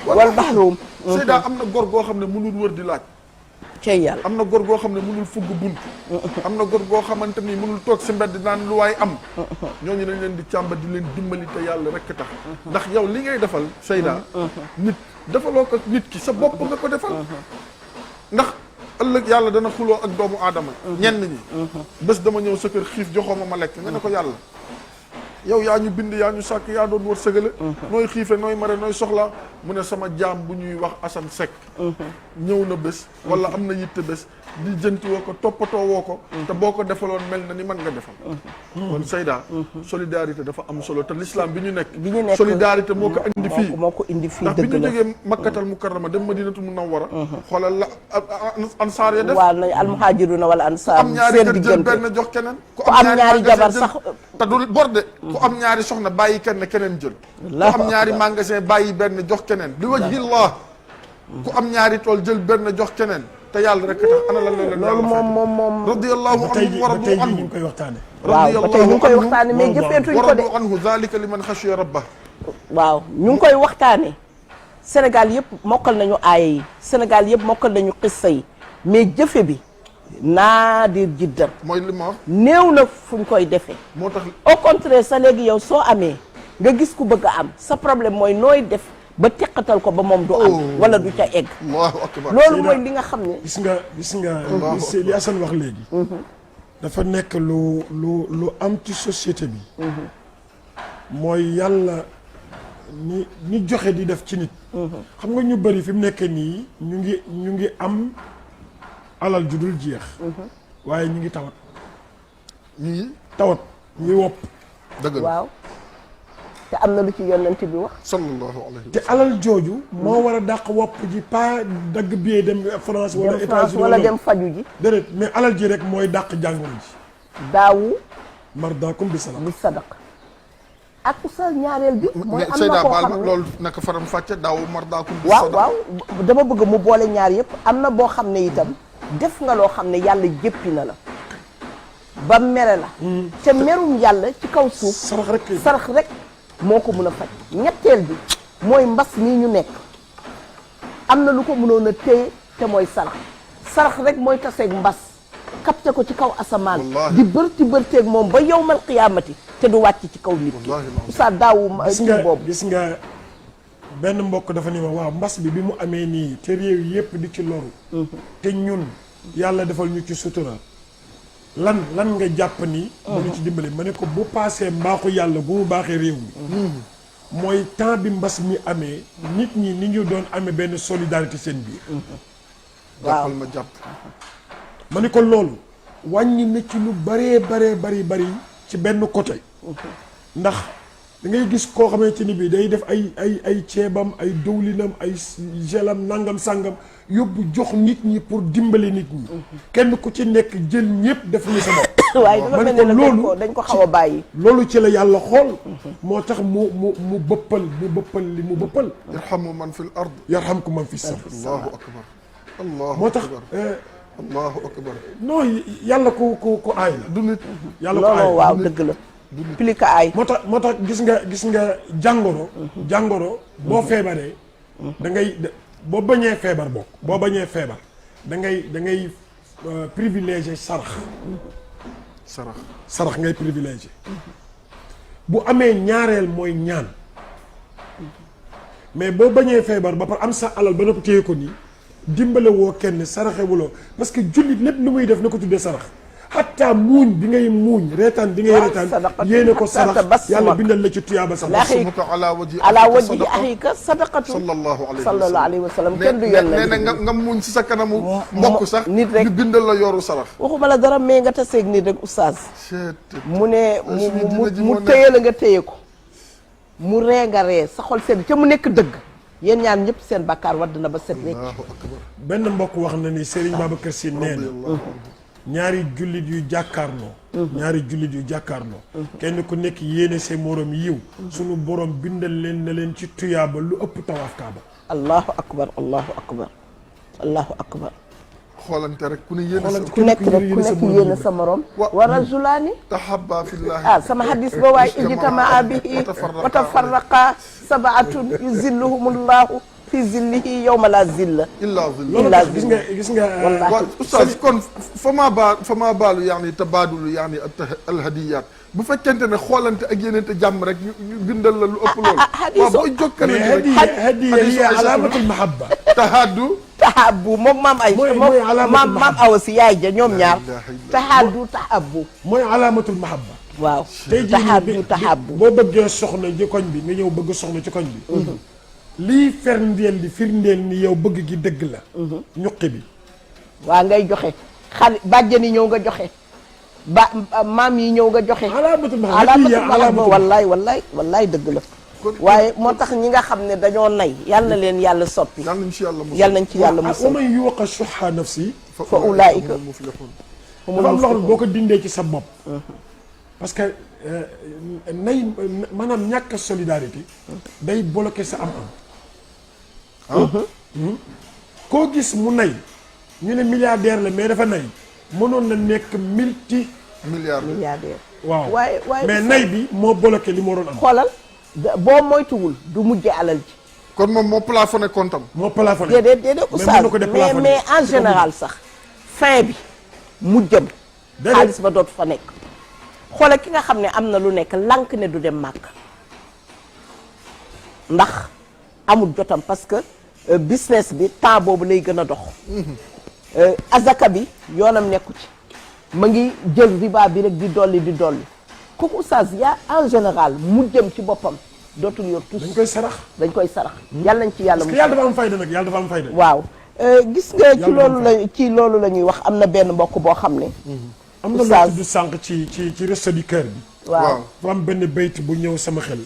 wal mahrum. Seyda am na góor goo xam ne mënul wër di laaj. cey yàlla. am na góor goo xam ne mënul fugg bunt. am na góor goo xamante ni mënul toog si mbedd naan lu waay am. ñooñu dañ leen di càmba di leen dimbali te yàlla rek tax. ndax yow li ngay defal Seyda. nit defaloo ko nit ki sa bopp nga ko defal. ndax ëllëg yàlla dana xuloo ak doomu aadama. ñenn ñi. bés dama ñëw sa kër xiif joxoo ma lekk nga ne ko yàlla. yow yaa ñu bind yaa ñu sàkk yaa doon wër sëgale nooy xiife nooy mare nooy soxla mu ne sama jaam bu ñuy wax Assane Seck ñëw na bés wala am na yitte bés di jënti woo ko toppatoo woo ko te boo ko defaloon mel na ni man nga defal kon Seyda solidarité dafa am solo te l'islam bi ñu nekk solidarité moo ko indi fii moo ko indi fii ndax bi dëgg ñu la jógee Makkatal Mukarrama dem Madinatul Munawwara xoolal la ansaar ya def waaw nañ almuhajiruna wala ansaar am ñaari seen kër jël diggante benn jox keneen ku am ñaari jabar sax te du borde ku am ñaari soxna bàyyi keneen jël ku am ñaari magasin bàyyi benn jox keneen li wajhillah ku am ñaari tool jël benn jox keneen te yàlla rek tax ana lan la loolu moom radiyallahu anhu wa radu tey jii ñu anhu ngi koy waxtaane waaw ba tey ñu ngi koy waxtaane mais jëfeetuñ wa ko de radu anhu zalika liman xashiya rabbah waaw ñu ngi koy waxtaane Sénégal yëpp mokkal nañu aaya yi Sénégal yëpp mokkal nañu xissa yi mais jëfe bi naadir jiddan mooy li ma wax néew na fuñ koy defee moo tax au contraire sa léegi yow soo amee nga gis ku bëgg a am sa problème mooy nooy def ba teqatal ko ba moom du am wala du ca egg allahu akbar loolu mooy li nga xam ne gis nga li Assane wax léegi dafa nekk lu am ci société bi mooy yàlla ni joxe di def ci nit xam nga ñu bari fi mu nekk nii ñu ngi am alal ju dul jeex waaye ñu ngi tawat ñu ngi wopp dëgg la waaw te am na lu ci yonent bi wax sallallahu alayhi te alal jooju moo war a dàq wopp ji pas dagg billet dem France wala dem France États-Unis wala dem faju ji déedéet mais alal ji rek mooy dàq jàngoro ji daawu mardaakum bi salaam bi sadaq ak sa ñaareel bi mooy am na Seyda koo baal xam ma ne loolu naka faram fàcce daaw mardaakum bi waaw sadaq waaw dama bëgg mu boole ñaar yëpp am na boo xam ne itam def nga loo xam ne yàlla jéppi na la ba mere la te merum yàlla ci kaw suuf sarax rek moo ko mën a faj ñetteel bi mooy mbas nii ñu nekk am na lu ko mënoon a téye te mooy sarax rek mooy taseeg mbas capté ko ci kaw asamaan di bërteeg moom ba yowmal qiyaamati te du wàcc ci kaw nit ki sa daawu kii boobu gis nga benn mbokk dafa ni ma waaw mbas bi mu amee nii te réew yépp di ci loru te ñun yàlla defal ñu ci sutura lan nga jàpp ni mënu ci dimbali ma ne ko bu paasee mbaaxu yàlla bu mu baaxee réew mi mooy temps bi mbas mi amee nit ñi ni ñu doon amee benn solidarité seen biir jàppal ma jàpp ma ne ko loolu wàññi na ci lu bari ci benn côté ndax da ngay gis koo xamante ni bii day def ay ceebam ay dëwlinam ay gelam nangam sangam yóbbu jox nit ñi pour dimbali nit ñi kenn ku ci nekk jël ñëpp def ni sa bopp waaye dafa mel ne loolu dañ ko xaw a bàyyi loolu ci la yàlla xool moo tax mu bëppal li mu bëppal yarhamu man fil ard yarhamku man fis sama allahu akbar allahu moo tax allahu akbar non yàlla ku aay la du nit yàlla ku aay loolu waaw dëgg la pili ka aay moo tax gis nga jàngoro boo feebaree da ngay boo bañee feebar da ngay privilégier sarax ngay privilégier bu amee ñaareel mooy ñaan mais boo bañee feebar ba par am sa alal ba noppi téye ko nii dimbale woo kenn saraxewuloo parce que jullit lépp lu muy def na ko tuddee sarax xatta muuñ bi ngay muuñ reetaan bi ngay reetaan yéene ko sarax yàlla bindal la ci tuyaaba sax ala wajhi axika sadaqatu sallallahu alayhi wa sallam kenn du yoon nee na nga muuñ si sa kanamu mbokk sax nit rek ñu bindal la yoru sarax waxuma la dara mais nga taseeg nit rek oustaz mu ne mu téye la nga téye ko mu ree nga ree sa xol sedd ca mu nekk dëgg yéen ñaar ñëpp seen bàkkaar wadd na ba set wecc benn mbokk wax na ni Serigne Babacar Sy nee na ñaari jullit yu jàkkaarloo kenn ku nekk yéene say morom yiw sunu borom bindal leen na leen ci tuyaaba lu ëpp tawaaf kaaba allahu akbar allahu akbar allahu akbar xoolante rek ku ne yéene ku nekk yéene sa morom wa rajulaani tahabba fillahi sama hadis ba waay ijtamaa bihi wa tafarraqa sabaatun yuzilluhumullahu fi zillihi yawma la zilla illa zillah loolu tax gis nga Wallaahi. waaw oustaz kon fa maa baalu yaani tabaadulu yaani alhadiyat bu fekkente ne xoolante ak yenente jàmm rek ñu bindal la lu ëpp loolu waaw booy jokkale mais hadiya hiya alaamatul mahabba tahabbu moom maam ay mooy alaamatul maam awa si yaay ja ñoom ñaar tahaddu tahabbu mooy alaamatul mahabba waaw tey jii tahabbu tahabbu boo bëggee soxna ci koñ bi nga ñëw bëgg soxna ci koñ bi lii firndeel ni yow bëgg gi dëgg la ñuqi bi waa ngay joxe xale bàjjen yi ñëw nga joxe maam yi ñëw nga joxe alaamatul mahabba wallaay dëgg la waaye moo tax ñi nga xam ne dañoo nay yal na leen yàlla soppi yal nañ ci yàlla musal wa man yuuqa shuhha nafsi fa ulaa'ika dafa am loolu boo ko dindee ci sa bopp parce que nay maanaam ñàkk solidarité day bloqué sa am koo gis mu nay ñu ne milliardaire la mais dafa nay mënoon na nekk milliardaire waaw waaye mais nay bi moo bloqué li mu waroon am xoolal boo moytuwul du mujje alal ji kon moom moo plafonné comptam moo plafonné déedéet oustaz mais en général sax fin bi mujjam xaalis ba dootu fa nekk xoolal ki nga xam ne am na lu nekk lànk ne du dem màkk ndax amul jotam parce que business bi temps boobu lay gën a dox azaka bi yoonam nekku ci ma ngi jël riba bi rek di dolli kooku oustaz yaa en général mujjam ci boppam dootul yor tous dañ koy sarax yàlla nañ ci yàlla parce que yàlla dafa am fayda nag yàlla dafa am fayda waaw gis nga ci loolu la ñuy wax am na benn mbokk boo xam ne am na lu tudd sànq ci resto du cœur bi waaw dafa am benn bayt bu ñëw sama xel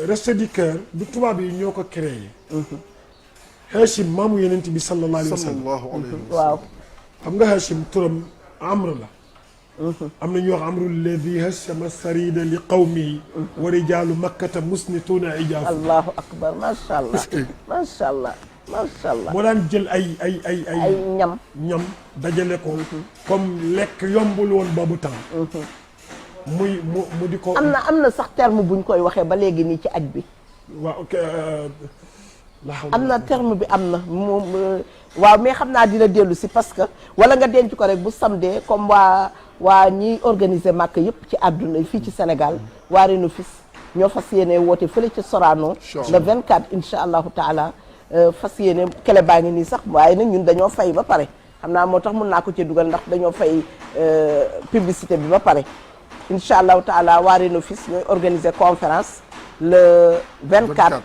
resto du cœur du tubaab yi ñoo ko créé Hachim maamu yenent bi sallallahu alayhi wa sallam waaw xam nga Hachim turam amr la am na ñu wax amru alladi hachama sarida li qawmihi wa rijalu makkata musnituuna ijaafu allahu akbar macha allah macha allah macha allah moo daan jël ay ñam dajale ko comme lekk yombul woon boobu temps mu di ko am na sax terme buñ koy waxee ba léegi nii ci aj bi waaw am na terme bi am na moom waaw mais xam naa dina dellu si parce que wala nga denc ko rek bu samedi comme waa ñiy organiser màkk yëpp ci àdduna fii ci Sénégal waa Renofis ñoo fas yéene woote fële ci Sorano le 24 incha allahu taala fas yéene kele baa ngi nii sax waaye nag ñun dañoo fay ba pare xam naa moo tax mun naa ko ci dugal ndax dañoo fay publicité bi ba pare incha allahu taala waa Renofis ñooy organiser conférence le 24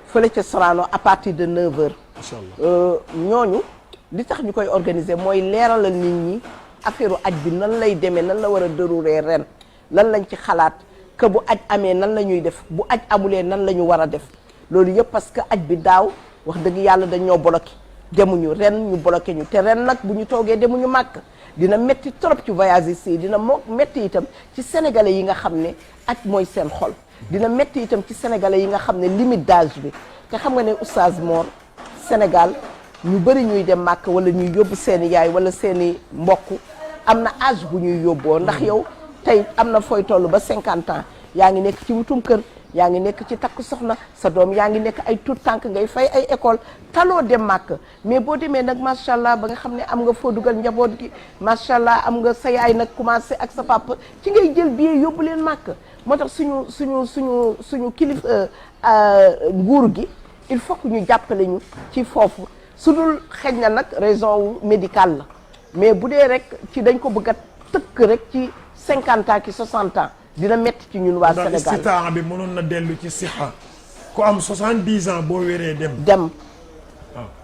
fële ca Sorano à partir de 9h. incha allah ñooñu li tax ñu koy organiser mooy leeralal nit ñi affaire aj bi nan lay demee nan la war a dérouler ren lan lañ ci xalaat que bu aj amee nan la ñuy def bu aj amulee nan la ñu war a def loolu yëpp parce que aj bi daaw wax dëgg yàlla dañ ñoo bloqué demuñu ren ñu bloqué ñu te ren nag bu ñu toogee demuñu màkk dina metti trop ci voyageurs yi dina metti itam ci sénégalais yi nga xam ne aj mooy seen xol dina metti itam ci sénégalais yi nga xam ne limite d'âge bi te xam nga ne oustaz Mor Sénégal ñu bëri ñuy dem màkk wala ñuy yóbbu seeni yaay wala seeni mbokk am na âge bu ñuy yóbboo ndax yow tey am na fooy toll ba 50 ans yaa ngi nekk ci wutum kër yaa ngi nekk ci takk soxna sa doom yaa ngi nekk ay tout tànk ngay fay ay école taloo dem màkk mais boo demee nag macha allah ba nga xam ne am nga foo dugal njaboot gi macha allah am nga sa yaay nag commencé ak sa papa ci ngay jël billet yóbbu leen màkk moo tax suñu kilifa nguur gi il faut que ñu jàppale ñu ci foofu su dul xëj na nag raison médicale la mais bu dee rek ci dañ ko bëgg a tëkk rek ci 50 ans ki 60 ans dina metti ci ñun waa Sénégal istitaa bi mënoon na dellu ci sixa ku am 70 ans boo wéree dem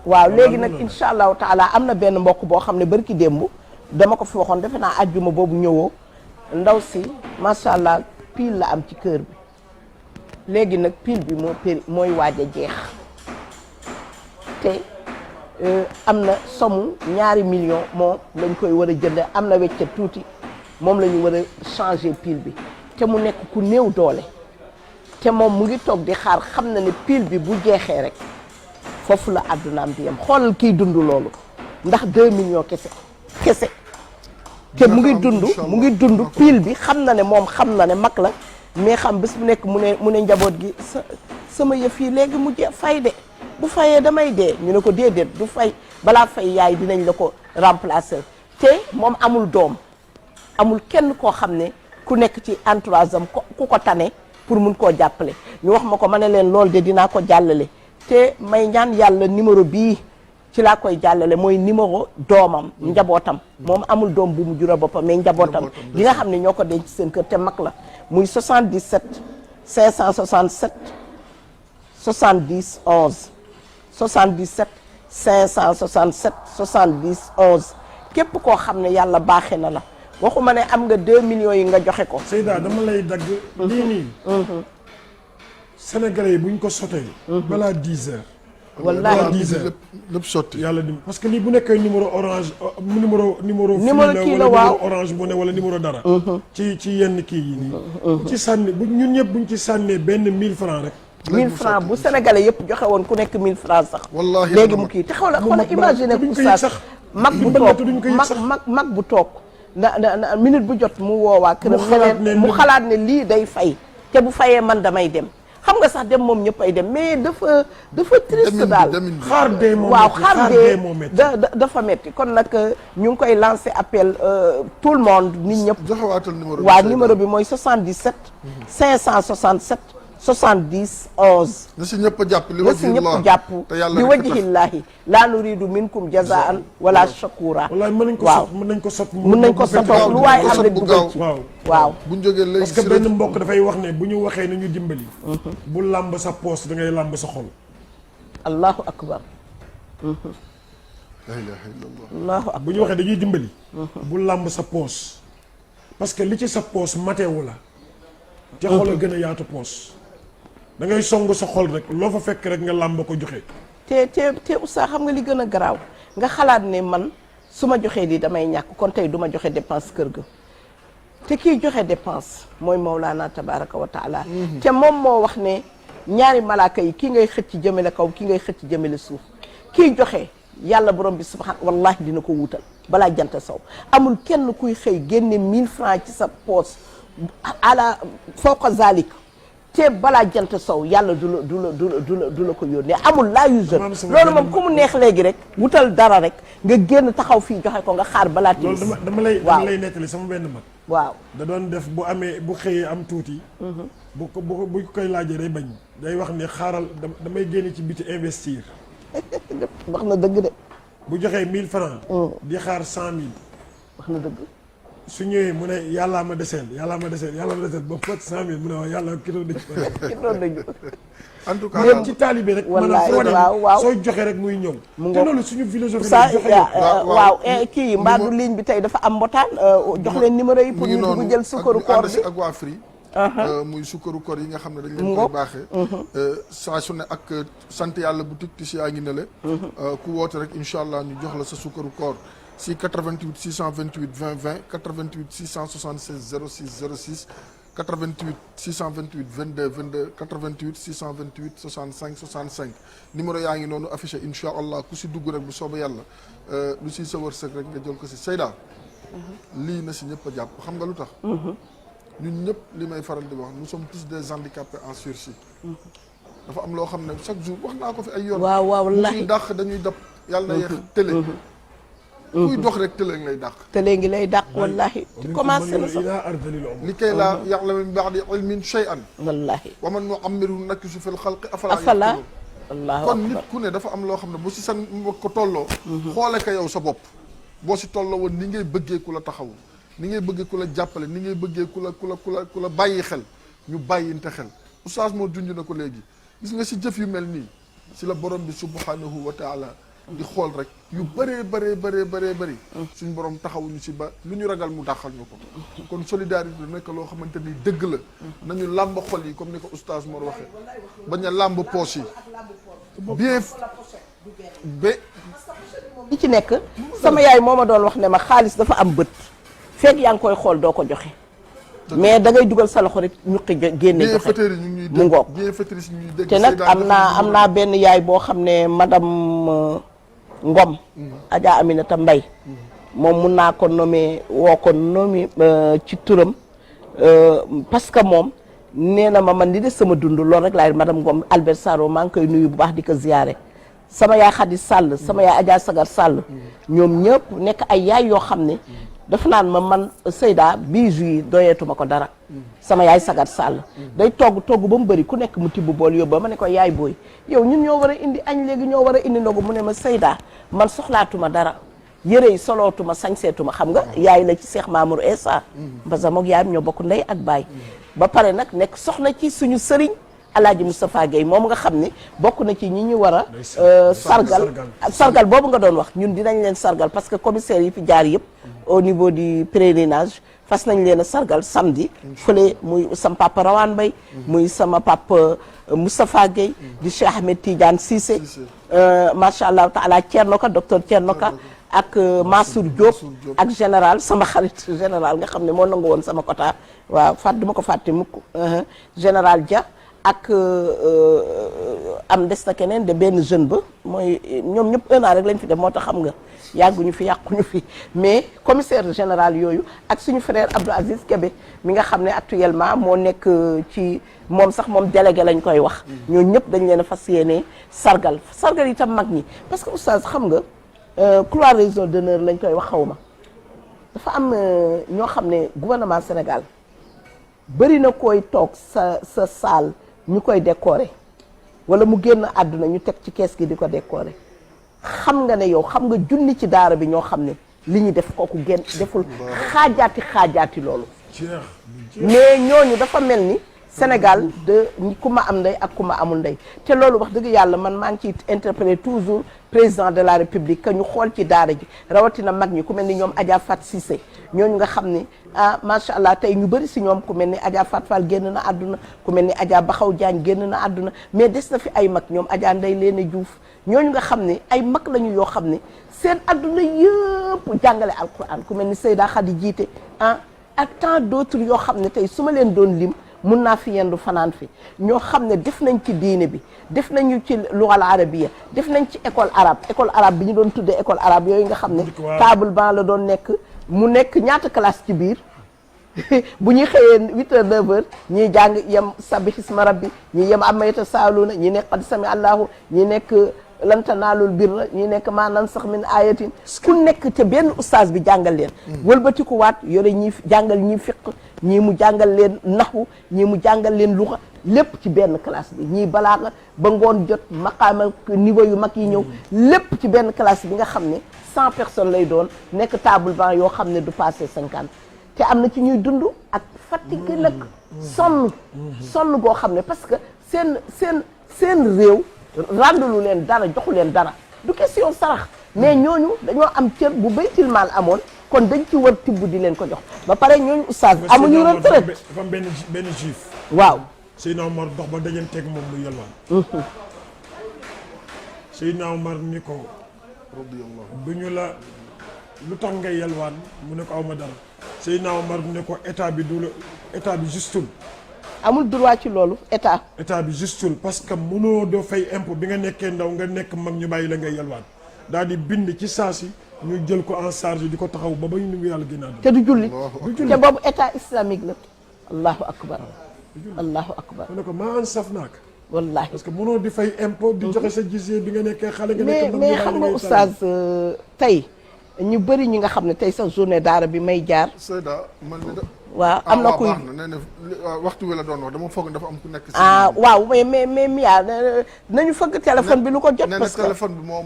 waaw léegi nag incha allahu taala am na benn mbokk boo xam ne barki démb dama ko fi waxoon defe naa ajjuma boobu ñëwoo ndaw si macha allah pile la am ci kër bi léegi nag pile bi mooy waaj a jeex te am na somme 2 millions moom lañ koy war a jënd am na wecce tuuti moom la ñu war a changer pile bi te mu nekk ku néew doole te moom mu ngi toog di xaar xam na ne pile bi bu jeexee rek foofu la àddunaam di yem xoolal kiy dund loolu ndax 2 millions kese te mu ngi dund pile bi xam na ne moom xam na ne mag la mais xam bés bu nekk mu ne njaboot gi sama yëf yi léegi mu jeex fay de bu fayee damay dee ñu ne ko déedéet du fay balaa fay yaay dinañ la ko remplacer te moom amul doom amul kenn koo xam ne ku nekk ci entourage am ku ko tane pour mun koo jàppale ñu wax ma ko ma ne leen loolu de dinaa ko jàllale te may ñaan yàlla numéro bii ci laa koy jàllale mooy numéro doomam njabootam moom amul doom bu mu jura boppam mais njabootam gi nga xam ne ñoo ko denc seen kër te mag la muy 77 567 70 11 77 567 70 11 képp koo xam ne yàlla baaxee na la waxuma ne am nga 2 millions yi nga joxe ko. Seyda dama lay dagg. lii nii. Sénégalais yi buñ ko sotee. balaa 10 heures. wallaahi 10 heures lépp sotti. yàlla dim parce que lii bu nekkee numéro orange numéro. numéro kii la wala waaw numéro orange bu ne wala numéro dara. ci yenn kii yi nii. bu ci sànni bu ñun ñëpp buñ ci sànnee benn 1000 francs rek. 1000 francs bu sénégalais yëpp joxe woon ku nekk 1000 francs sax. wallaahi léegi mu kii te xoolal imaginer ku sax mag bu toog mag bu toog na minute bu jot mu woowaa këram mu xalaat ne lii day fay te bu fayee man damay dem xam nga sax dem moom ñëpp ay dem mais dafa triste daal xaar dee moo waaw xaar dee dafa metti kon nag ñu ngi koy lancer appel tout le monde nit ñëpp joxewaatal numéro bi waaw numéro bi mooy 77 567 70 11 na si ñëpp jàpp li na si ñëpp jàpp li wajhillaahi laa nuriidu minkum jazaan wala shakura wallaay mën nañ ko sot mën nañ ko sot mën nañ ko sotoo lu waaye am rek dugal ci waaw bu ñu jógee léegi parce que benn mbokk dafay wax ne bu ñu waxee nañu dimbali bu làmb sa poos da ngay làmb sa xol allahu akbar la ilaha illallah allahu akbar bu ñu waxee dañuy dimbali bu làmb sa poos parce que li ci sa poos mateewu la te xol a gën a yaatu poos da ngay song sa xol rek loo fa fekk rek nga làmb ko joxe. te oustaz xam nga li gën a garaaw nga xalaat ne man su ma joxee lii damay ñàkk kon tey du ma joxe dépense kër ga te kii joxe dépense mooy Mawlaana tabaraka wa taala te moom moo wax ne ñaari malaaka yi kii ngay xëcc jëmale kaw kii ngay xëcc jëmale suuf kii joxe yàlla borom bi subhanahu wallahi dina ko wutal balaa jant saw amul kenn kuy xëy génne 1000 francs ci sa poos ala fawqa zalik te balaa jant sow yàlla du la ko yónnee amul laa user loolu moom ku mu neex léegi rek wutal dara rek nga génn taxaw fii joxe ko nga xaar balaa timis loolu dama lay nettali sama benn mag waaw da doon def bu amee bu xëyee am tuuti bu koy laajee day bañ day wax ne xaaral damay génne ci biti investir wax na dëgg de bu joxee 1000 francs di xaar 100000 wax na dëgg su ñëwee mu ne yàllaa ma deseel ba fot 100000 mu ne waaw yàlla kilo nañu en tout cas même ci taalibe rek maanaam waaw sooy joxe rek muy ñëw te loolu suñu philosophie waaw kii mbaadu ligne bi tey dafa am mbotaan jox leen numéro yi pour ñu dugg jël sukkaru koor bi ak waa Free muy sukkaru koor yi nga xam ne dañ leen koy baaxee saa su ne ak sant yàlla boutique Tissu yaa ngi ne le ku woote rek incha allah ñu jox la sa sukkaru koor si 88 628 20 20 88 676 06 06 88 628 22 22 88 628 65 65 numéro yaa ngi noonu affiché incha allah ku si dugg rek bu soobee yàlla lu si sa wërsëg rek nga jël ko si Seyda lii na si ñëpp a jàpp xam nga lu tax ñun ñëpp li may faral di wax nous sommes tous des handicapés en sursis dafa am loo xam ne chaque jour wax naa ko fi ay yoon waaw wallaahi ñuy dàq dañuy dab yàlla na yeex télé kuy dox rek télé ngi lay dàq te léegi lay dàq wallaahi commencé na sax li kay laa ya'lama min ba'di ilmin shay'an wallaahi wa man nu'ammirhu nakkisu fil xalqi afala wallaahi kon nit ku ne dafa am loo xam ne bu si san ko tolloo xoole ko yow sa bopp boo si tolloo woon ni ngay bëggee ku la taxawu ni ngay bëggee ku la jàppale ni ngay bëggee ku la bàyyi xel ñu bàyyinte xel oustaz moo junj na ko léegi gis nga si jëf yu mel nii si la borom bi subhanahu wa taala di xool rek yu bëree bëri suñ borom taxawuñu si ba lu ñu ragal mu dàqal ñu ko kon solidarité nekk loo xamante ni dëgg la nañu làmb xol yi comme ni ko oustaz Mor waxee bañ a làmb poche yi bien ba li ci nekk sama yaay moo ma doon wax ne ma xaalis dafa am bët fekk yaa ngi koy xool doo ko joxe mais da ngay dugal sa loxo rek ñuqi génne joxe mu ngoog te nag am naa benn yaay boo xam ne madame Ngom Adja Aminata Mbay moom mun naa ko nommer woo ko nommer ci turam parce que moom nee na ma man li des sama dund loolu rek laay madame Ngom Albert Saro maa ngi koy nuyu bu baax di ko ziyaare sama yaay Xadi Sall sama yaay Adja Sagar Sall ñoom ñëpp nekk ay yaay yoo xam ne dafa naan ma man Seyda bijoux yi doyeetuma ko dara sama yaay Sagar Sall day togg ba mu bëri ku nekk mu tibb bool yóbbu ma ne ko yaay booy yow ñun ñoo war a indi añ léegi ñoo war a indi ndogu mu ne ma Seyda man soxlaatuma dara yére yi solootuma sañseetuma xam nga yaay la ci Cheikh Mamour Essa parce que mook yaayam ñoo bokk ndey ak baay ba pare nag nekk soxna ci suñu sëriñ Alaaji Moustapha Gueye moom nga xam ne bokk na ci ñi ñu war a sargal boobu nga doon wax ñun dinañ leen sargal parce que commissaire yi fi jaar yëpp au niveau du pèlerinage fas nañ leen a sargal samedi fële muy sama papa Rawane Mbaye muy sama papa Moustapha Gueye di Cheikh Ahmed Tidiane Cissé macha allah taala Thierno Ka docteur Thierno Ka ak Mansour Diop ak général sama xarit général nga xam ne moo nangu woon sama quota waaw duma ko fàtte mukk général Dia ak am des na keneen de benn jeune ba mooy ñoom ñëpp 1 an rek lañ fi def moo tax xam nga yàgguñu fi yàquñu fi mais commissaire général yooyu ak suñu frère Abdou Aziz Kébé mi nga xam ne actuellement moo nekk ci moom sax moom délégué lañ koy wax ñoo ñëpp dañ leen a fas yéene sargal itam mag ñi parce que oustaz xam nga cloison d'honneur lañ koy wax xaw ma dafa am ñoo xam ne gouvernement Sénégal bëri na koy toog sa salle ñu koy décorer wala mu génn àdduna ñu teg ci kees gi di ko décorer xam nga ne yow xam nga junni ci daara bi ñoo xam ne li ñu def kooku génn deful xaajaati loolu mais ñooñu dafa mel ni Sénégal de ku ma am ndey ak ku ma amul ndey te loolu wax dëgg yàlla man maa ngi ciy interpellé toujours président de la république que ñu xool ci daara ji rawatina mag ñi ku mel ni ñoom Adja Fat Cissé ñooñu nga xam ni macha allah tey ñu bëri si ñoom ku mel ni Adja Fat Fall génn na àdduna ku mel ni Adja Baxaw Diagne génn na àdduna mais des na fi ay mag ñoom Adja Ndeye Léene Diouf ñooñu nga xam ne ay mag lañu yoo xam ne seen àdduna yëpp jàngale alquran ku mel ni Seyda Khady Jiite ak tant d'autres yoo xam ne tey su ma leen doon lim mun naa fi yendu fanaan fi ñoo xam ne def nañ ci diine bi def nañu ci lugal arabiya def nañ ci école arabe bi ñu doon tuddee école arabe yooyu nga xam ne table banc la doon nekk mu nekk ñaata classe ci biir bu ñuy xëyee 8h 9h ñiy jàng yem sabbi xisma rabbi ñi yem amayta saaluna ñi nekk qad sami allahu ñi nekk lan tanaalul birra ñi nekk maa nansax min ayatin ku nekk te benn oustaz bi jàngal leen wëlbatiku waat yore ñi jàngal ñi fiq ñii mu jàngal leen naxwu ñii mu jàngal leen luxa lépp ci benn classe bi ñii balaaxa ba ngoon jot maqaama niveau yu mag yi ñëw lépp ci benn classe bi nga xam ne 100 personnes lay doon nekk table banc yoo xam ne du passé 50 te am na ci ñuy dund ak fatigue nag sonn boo xam ne parce que seen réew ràndalu leen dara joxu leen dara du question sarax mais ñooñu dañoo am cër bu baytil maal amoon kon dañ ci war tibb di leen ko jox ba pare ñooñu oustaz amuñu retraite dafa am benn juif waaw Seydina Omar dox ba dajanteeg moom mu yelwaan Seydina Omar ni ko du ñu la lu tax ngay yelwaan mu ne ko aw ma dara Seydina Omar ne ko état bi justul amul droit ci loolu état bi justul parce que mënoo doo fay impôt bi nga nekkee ndaw nga nekk mag ñu bàyyi la ngay yelwaan daal di bind ci saasi ñu jël ko en charge di ko taxaw ba ñu ngi yàlla ginnaaw te du julli te boobu état islamique la allahu akbar mu ne ko maa an saf naak wallahi parce que mënoo di fay impôt di joxe sa gisee bi nga nekkee xale nga nekk mais xam nga oustaz tey ñu bëri ñi nga xam ne tey sax journée daara bi may jaar waaw am na kuy nee na waxtu wi la doon wax dama foog dafa am ku nekk waaw mais Mia nañu fëgg téléphone bi lu ko jot parce que téléphone bi moo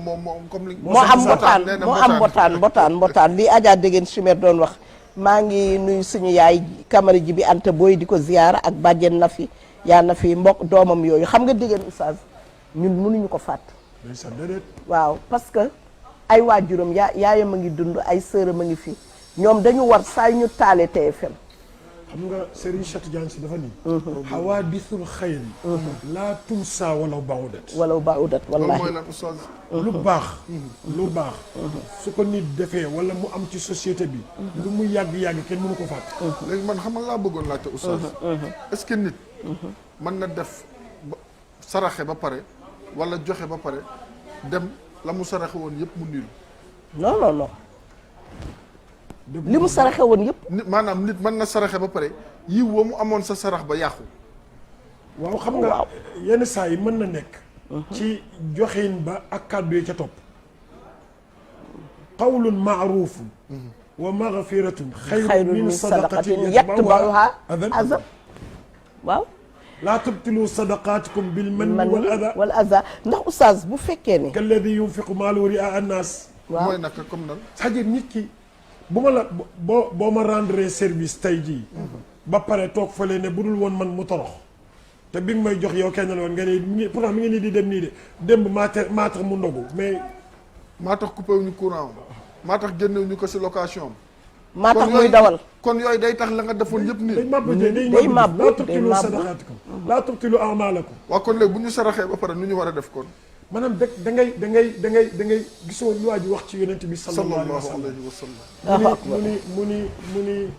comme li moo am mbotaan li Adja Dégène Chimère doon wax maa ngi nuyu suñu yaay Kamara ji bi Anta Boy di ko ziyaara ak bàjjen na fi yaa na fi mbokk doomam yooyu xam nga Dégène oustaz ñun mënuñu ko fàtt waaw parce que ay waajuram yaayam a ngi dund ay sëram a ngi fi ñoom dañu war saa ñu taale TFM xam nga Serigne Cheikh Tidiane Sy dafa nii hawaadisul xayri laa tumsa walaw ba'udat wallahi mooy lan oustaz lu baax su ko nit defee wala mu am ci société bi lu mu yàgg-yàgg kenn mënu ko fàtte léegi man xam nga laa bëggoon laajte oustaz est-ce que nit mën na def saraxe ba pare wala joxe ba pare dem la mu saraxe woon yëpp mu niil non li mu saraxe woon yëpp maanaam nit mën na saraxe ba pare yiw wa mu amoon sa sarax ba yàqu waaw xam nga yenn saa yi mën na nekk ci joxin ba ak kàddu yi ca topp qawlun maarufun wa magfiratun xayrun min sadaqatin yatba'uha azan waaw laa tubtilu sadaqaatikum bil manni wal adha ndax oustaz bu fekkee ne kalladi yunfiqu maalahu ri'a annaas waaw mooy naka comme nan c'est-à-dire nit ki bu ma la boo ma rendre service tey jii ba pare toog fële ne bu dul woon man mu torox te bi nga may jox yow kenn la woon nga ne mi ngi pourtant mi ngi nii di dem nii de démb maa tax mu ndogu mais maa tax coupé wuñu courant maa tax génnewuñu ko si location maa tax muy dawal kon yooyu day tax la nga defoon yëpp nii day màbb day màbb laa tubtilu sadaqaatikum laa tubtilu a'maalakum waaw kon léegi bu ñu saraxee ba pare nu ñu war a def kon maanaam da ngay gisoo lu waa ji wax ci yonent bi sallallahu alayhi wa sallam mu ni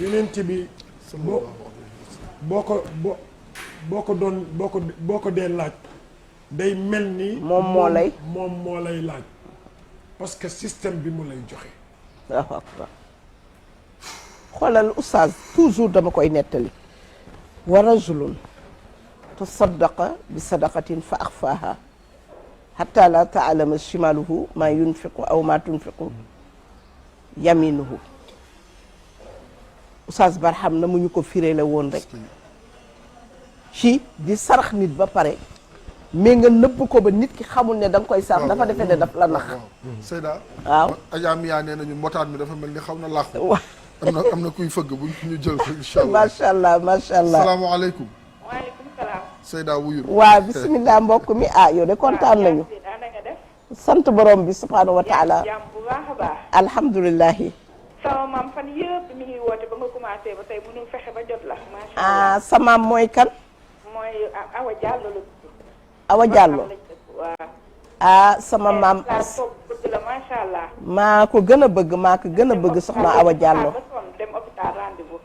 yonent bi boo ko dee laaj day mel ni moom moo lay laaj parce que système bi mu lay joxe waaw xoolal oustaz toujours dama koy nettali wa rajulun tasaddaqa bi sadaqatin fa axfaaha hatta la taalama shimaluhu ma yunfiqu aw ma tunfiqu yaminuhu oustaz Barham na mu ñu ko firéele woon rek ci di sarax nit ba pare mais nga nëbb ko ba nit ki xamul ne da nga koy sarax dafa defee ne daf la nax Seyda waaw Adja Miya nee nañu mbotaan mi dafa mel ni xaw na làqu waaw am na kuy fëgg bu ñu jël ko incha allah macha allah macha allah salaamaaleykum waaleykum salaam. Seyda wuyul waaw bisimilah mbokk mi yow de kontaan nañu sant borom bi subhaanahu wa taala jàmm bu baax a baax. alhamdulilahi sama maam fan yëpp mi ngi woote ba nga commencé ba tey mënul fexe ba jot la. macha allah sa maam mooy kan mooy Awa Diallo la. Awa Diallo waaw. sama maam bëgg la macha allah. maa ko gën a bëgg soxna Awa Diallo dem hôpital rendez-vous.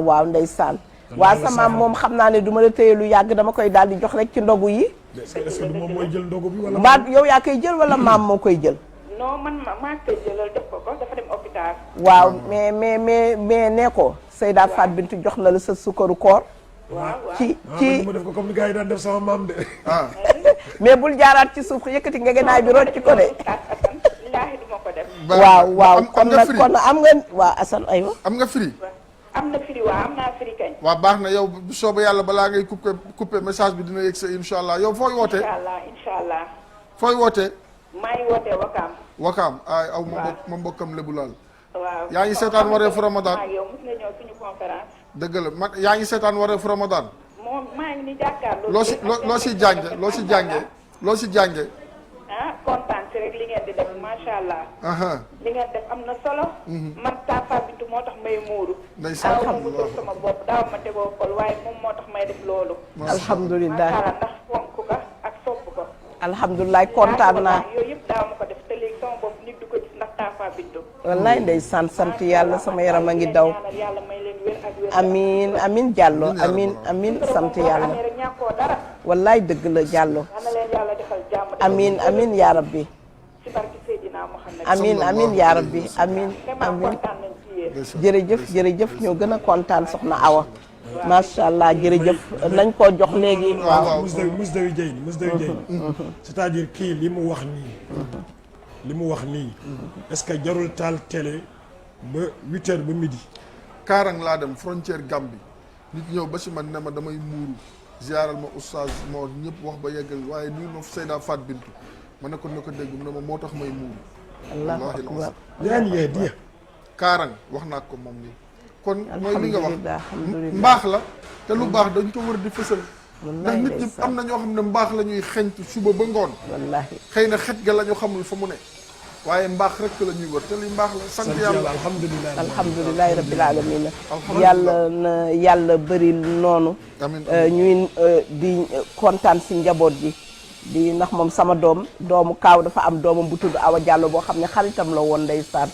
waaw ndeysaan waaw sa maam moom xam naa ne du ma la téye lu yàgg dama koy daal di jox rek ci ndogu yi est-ce que moom mooy jël ndogu bi wala mbaa yow yaa koy jël wala maam moo koy jël non man maa koy jëlal def ko dafa dem hôpital. waaw mais nee ko Seyda Fat Bintou jox na la sa sukkaru koor ci ma def ko comme ni gars yi daan def sama maam de mais bul jaaraat ci suuf yëkkati ngegenaay bi root ci ko de laahi duma ko def. waaw kon nag am nga waa Assane aywa am nga firi am na firi waaw am naa firi kañ. waaw baax na yow bu soobee yàlla balaa ngay coupé message bi dina yegg sa incha allah yow fooy wootee incha allah fooy wootee maa ngi wootee Wakaam. Wakaam ay aw ma mbokkam lébu laal waaw yaa ngi seetaan wareefu Ramadan yow mos nga ñëw suñu conférence. dëgg la man yaa ngi seetaan wareefu Ramadan moom maa ngi ni jàkkaarloo. loo si jànge loo si jànge kontaan si rek li ngeen di def macha allah. li ngeen def am na solo. man Tafa Bintu moo tax may muuru. ndeysaan daaw ma bëgg sama bopp daaw ma tegoo kol waaye moom moo tax may def loolu. alhamdulilah macha allah ndax fonk ko ak sopp ko. alhamdulilah kontaan naa. yooyu yëpp daaw ma ko def te léegi sama bopp nit du ko gis ndax Tafa Bintu. wallaay ndeysaan sant yàlla sama yaram a ngi daw. yàlla may leen wér ak wér. amiin Diallo amiin sant yàlla. wallaay dëgg la Diallo. amiin yaa rabbi. amiin yaa rabbi amiin jërëjëf ñoo gën a kontaan soxna Awa. macha allah jërëjëf nañ ko jox léegi. waaw Mousdawi Dieyni c'est-à-dire kii li mu wax nii est-ce que jarul taal télé ba 8h ba midi. Kaarang laa dem frontière Gambie nit ñëw ba si man ne ma damay muuru ziaral ma oustaz moo ñëpp wax ba yeggal waaye nii ma Seyda Fat Bintou ma ne ko dégg mu ne ma moo tax may muuru. wallaahi akbar yaa yee diya Kaarang wax naa ko moom nii kon mooy li nga wax mbaax la te lu baax dañ ko war di fësal ndax nit ñi am na ñoo xam ne mbaax la ñuy xeñtu suba ba ngoon wallaahi xëy na xet ga la ñu xamul fa mu ne waaye mbaax rek la ñuy wër te li mbaax la sant yàlla alhamdulilahi rabbil alamin yàlla bëri noonu ñuy di kontaan si njaboot gi di ndax moom sama doomu kaaw dafa am doomam bu tudd Awa Diallo boo xam ne xaritam la woon ndeysaan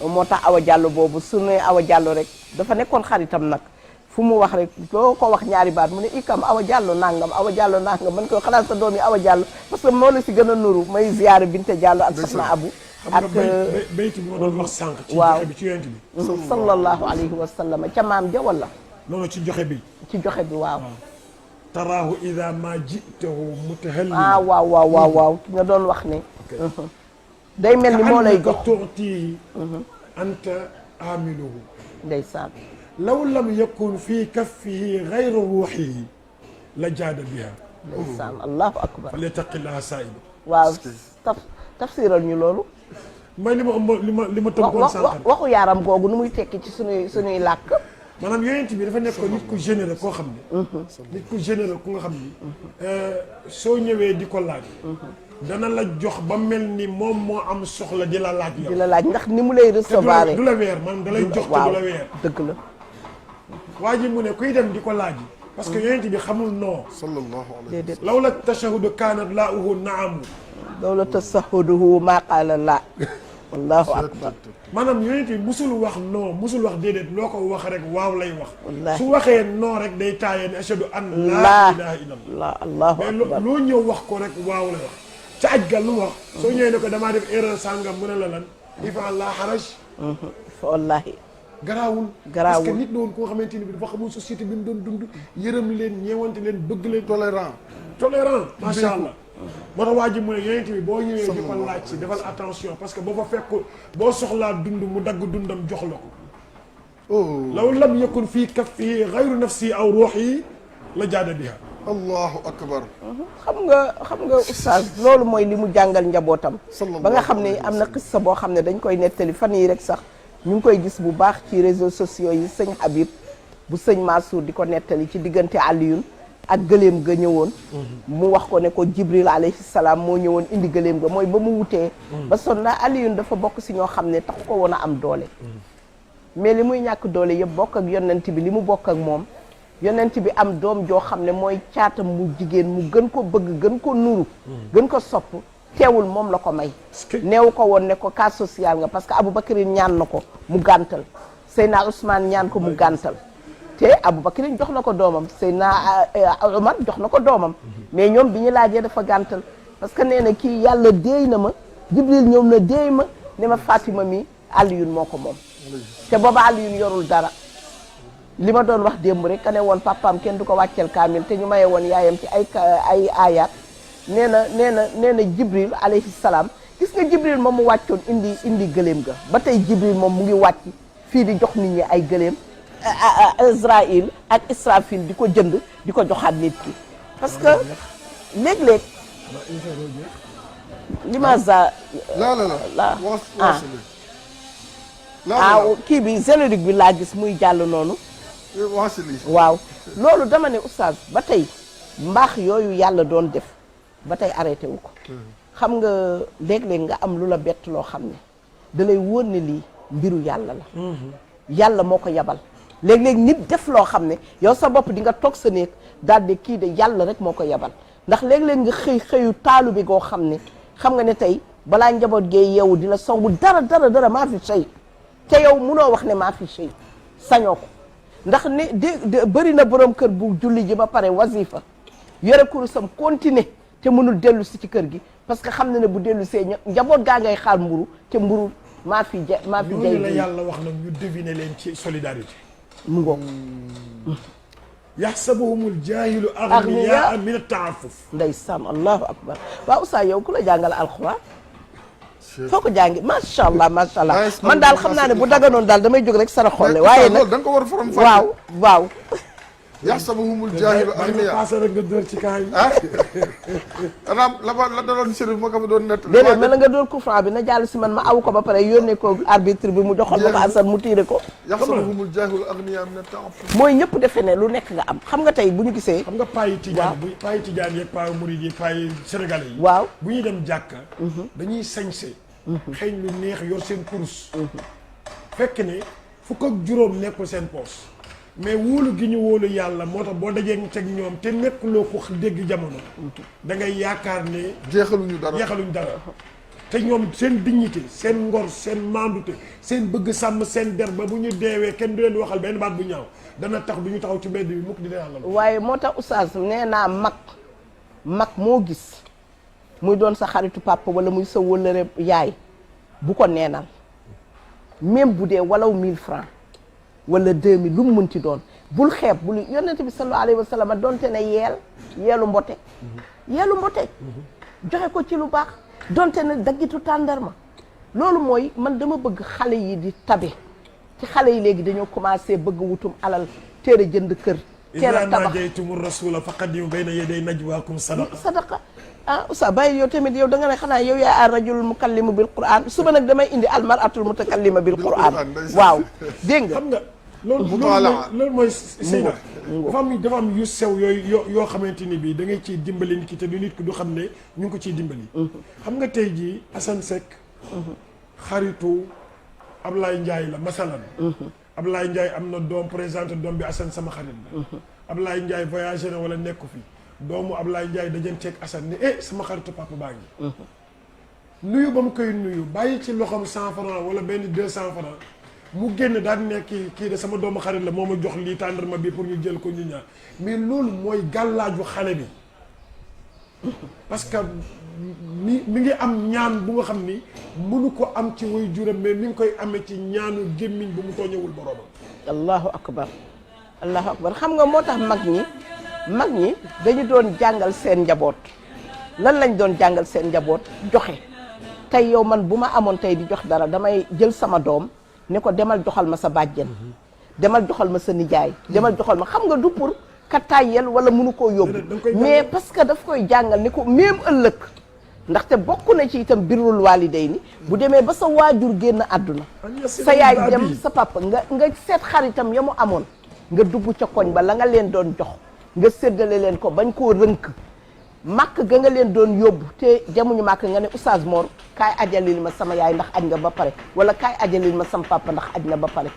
moo tax Awa Diallo boobu su ne Awa Diallo rek dafa nekkoon xaritam nag fu mu wax rek loo ko wax ñaari baat mu ne ikam Awa Diallo nangam man ko xalaat sa doom yi Awa Diallo parce que moo la si gën a nuru may ziyaare Binte Diallo ak soxna Abu ak bayti bi ma doon wax sànq ci waaw joxe bi ci yonent bi sallallahu alayhi wa sallam ca maam ja wala noonu ci joxe bi ci joxe bi waaw taraahu ida ma jitahu mutahallil waaw nga doon wax ne day mel ni moo lay jox tuuti anta amiluhu ndeysaan law lam yakun fi kaffihi gayru ruuxihi la jaada biha ndeysaan allahu akbar falyattaqillaha saa'il waaw tafsiral ñu loolu may li ma tënkoon sànq waxu yaaram googu nu muy tekki ci suñuy làkk maanaam yonent bi dafa nekkoon nit ku généreux koo xam ne nit ku généreux ku nga xam ni soo ñëwee di ko laaj dana la jox ba mel ni moom moo am soxla di la laaj yow di la laaj ndax ni mu lay recevoir du la weer maanaam da lay jox te du la weer dëgg la waa ji mu ne kuy dem di ko laaj parce que yonent bi xamul noo sallallahu alayhi law la tashahudu kaanat laa uhu naamu law la tasahuduhu maa qaala laa allahu akbar maanaam yonent bi musul wax non musul wax déedéet loo ko wax rek waaw lay wax wallaahi su waxee non rek day taayee ne ashhadu an laa ilaha illallah allahu akbar mais loo ñëw wax ko rek waaw lay wax ca aj ga lu mu wax soo ñëwee ne ko damaa def erreur sàngam mu ne la lan ifa la xaraj wallaahi garaawul parce que nit la woon koo xamante ni bi dafa xamul société bi mu doon dund yërëm leen ñeewante leen bëgg leen tolérant macha allah moo tax waa ji mu ne yonent bi boo ñëwee di ko laaj si defal attention parce que boo fa fekk boo soxlaa dund mu dagg dundam jox la ko law lam yakun fii kaffihi gayru nafsi aw ruuhi la jaada biha allahu akbar xam nga oustaz loolu mooy li mu jàngal njabootam ba nga xam ne am na xissa boo xam ne dañ koy nettali fan yi rek sax ñu ngi koy gis bu baax ci réseaux sociaux yi sëñ Habib bu sëñ Mansour di ko nettali ci diggante Alioune ak gëléem ga ñëwoon mu wax ko ne ko Jibril alayhi salaam moo ñëwoon indi gëléem ga mooy ba mu wutee ba son na Alioune dafa bokk si ñoo xam ne taxu ko woon a am doole mais li muy ñàkk doole yëpp bokk ak yonent bi li mu bokk ak moom yonent bi am doom joo xam ne mooy caatam mu jigéen mu gën ko bëgg gën ko nuru gën ko sopp teewul moom la ko may neew ko woon ne ko cas social nga parce que Aboubacrine ñaan na ko mu gàntal Seydina Ousmane ñaan ko mu gàntal te Aboubacrine jox na ko doomam Seydina Omar jox na ko doomam mais ñoom bi ñu laajee dafa gàntal parce que nee na kii yàlla déey na ma Jibril ñoom na déey ma ne ma Fatima mi Alioune moo ko moom te booba Alioune yorul dara li ma doon wax démb rek ka ne woon papaam kenn du ko wàcceel kaamil te ñu maye woon yaayam ci ay aayaat nee na Jibril alayhi salaam gis nga Jibril moom mu wàccoon indi gëléem ga ba tey Jibril moom mu ngi wàcc fii di jox nit ñi ay gëléem Israël ak Israfil di ko jënd di ko joxaat nit ki parce que léeg-léeg limaza kii bi générique bi laa gis muy jàll noonu waaw loolu dama ne oustaz ba tey mbaax yooyu yàlla doon def ba tey arrêté wu ko xam nga léeg-léeg nga am lu la bett loo xam ne da lay wóor ne lii mbiru yàlla la yàlla moo ko yabal léeg-léeg nit def loo xam ne yow sa bopp di nga toog sa néeg daal de kii de yàlla rek moo ko yabal ndax léeg-léeg nga xëyu taalu bi goo xam ne xam nga ne tey balaa njaboot gee yeewu di la songu dara maa fi sëy te yow munoo wax ne maa fi sëy sañoo ko ndax ne de bëri na borom kër bu julli ji ba pare wasifa yore kurusam continuer te mënul dellu si ci kër gi parce que xam na ne bu dellu see njaboot gaa ngay xaar mburu te mburu maa fi jay la yàlla wax nag ñu deviner leen ci solidarité mu ngoog yaxsabuhumul jaahilu aghniyaa min at-ta'affuf ndeysaan allahu akbar waaw Oustaz yow ku la jàngal alxuraan foo ko jàngi macha allah man daal xam naa ne bu daganoon daal damay jóg rek sara xolle waaye nag da nga ko war a faram waaw yaxsabuhumul jaahilu aghniyaa passé rek nga dóor ci kaay anaam la daloon Chérif moo ko doon nett déedéet mel na nga dóor coup franc bi na jàll si man ma aw ko ba pare yónnee ko arbitre bi mu joxoon ma ko Assane mu tiire ko yaxsabuhumul jaahilu aghniyaa min at-ta'affuf mooy ñëpp defe ne lu nekk nga am xam nga tey bu ñu gisee xam nga paayi tijaan paayi tijaan yeeg paayi murid yi paayi sénégalais yi waaw bu ñuy dem jàkka dañuy sañse xëy lu neex yor seen kurus fekk ne fukk ak juróom nekkul seen poos mais wóolu gi ñu wóolu yàlla moo tax boo dajee teg ñoom te nekkuloo ko dégg jamono da ngay yaakaar ne jeexaluñu dara te ñoom seen dignité seen ngor seen mandute seen bëgg sàmm seen der ba bu ñu deewee kenn du leen waxal benn baat bu ñaaw dana tax du ñu taxaw ci mbedd bi mukk di leen àllal waaye moo tax oustaz nee naa mag moo gis muy doon sa xaritu papa wala muy sa wëllëre yaay bu ko neenal même bu dee walaw 1000 francs wala 2000 lu mu mënti doon bul xeeb bul yonent bi sallallahu alayhi wa sallam donte ne yeelu mbote joxe ko ci lu baax donte ne daggitu tàndarma loolu mooy man dama bëgg xale yi di tabe ci xale yi léegi dañoo commencé bëgg wutum alal teel a jënd kër teel a tabax najaytumu rasula faqaddimu bayna yaday najwaakum sadaqa Oustaz bàyyi yow tamit yow da nga ne xanaa yow yaa rajul mukallimu bil quran suba nag damay indi almaratul mutakallima bil quran waaw dégg nga xam nga loolu mooy Seyda dafa am yu sew yooyu yoo xamante ni bii da ngay ciy dimbali nit ki te du nit ki du xam ne ñu ngi ko ciy dimbali xam nga tey jii Assane Seck xaritu Ablaye Ndiaye la masalan Ablaye Ndiaye am na doom présenté doom bi Assane sama xarit la Ablaye Ndiaye voyagé na wala nekku fi doomu Ablaye Ndiaye dajanteeg Assane ne sama xaritu papa baa ngi nuyu ba mu koy nuyu bàyyi ci loxoom 100 francs wala benn 200 francs mu génn daal ne kii de sama doomu xarit la moo ma jox lii tàndarma bi pour ñu jël ko ñu ñaar mais loolu mooy gàllaaju xale bi parce que mi ngi am ñaan bu nga xam ni mënu ko am ci way juram mais mi ngi koy amee ci ñaanu gémmiñ bu mu tooñewul boroomam. allahu akbar xam nga moo tax mag ñi dañu doon jàngal seen njaboot lan lañ doon jàngal seen njaboot joxe tey yow man bu ma amoon tey di jox dara damay jël sama doom ne ko demal joxal ma sa bàjjen demal joxal ma sa nijaay demal joxal ma xam nga du pour ka tàyyel wala mënu koo yóbbu mais parce que daf koy jàngal ni ko même ëllëg ndaxte bokk na ci itam birrul waalidayni bu demee ba sa waajur génn àdduna sa yaay dem sa papa nga seet xaritam ya mu amoon nga dugg ca koñ ba la nga leen doon jox nga séddale leen ko bañ koo rënk màkk ga nga leen doon yóbbu te jamuñu màkk nga ne Oustaz Mor kaay ajalil ma sama yaay ndax aj nga ba pare wala kaay ajalil ma sama papa ndax aj na ba pare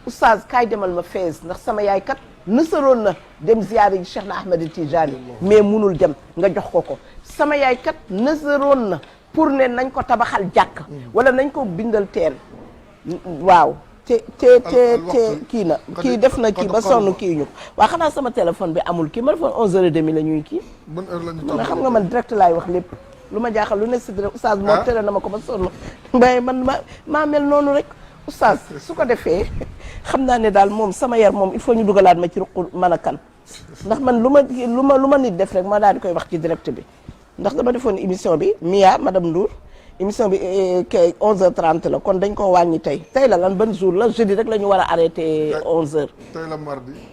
Oustaz kaay demal ma Fès ndax sama yaay kat nësaroon na dem ziyaare yi Cheikh na Ahmed Tijani mais munul dem nga jox ko sama yaay kat nësaroon na pour ne nañ ko tabaxal jàkk wala nañ ko bindal teen waaw te kii na kii def na kii ba sonn kii ñu ko waaw xanaa sama téléphone bi amul kii ma defoon 11h30 la ñuy kii ban heure la ñu man xam nga man direct laay wax lépp lu ma jaaxal lu ne si direct Oustaz moo tere na ma ko ba sonn waaye man maa mel noonu rek Oustaz su ko defee xam naa ne daal moom sama yar moom il faut ñu dugalaat ma ci ruq mën a kan ndax man lu ma nit def rek ma daal di koy wax ci direct bi ndax dama defoon émission bi Mia madame Ndour émission bi 11h30 la kon dañ koo wàññi tey la lan ban jour la jeudi rek la ñu war a arrêté 11h.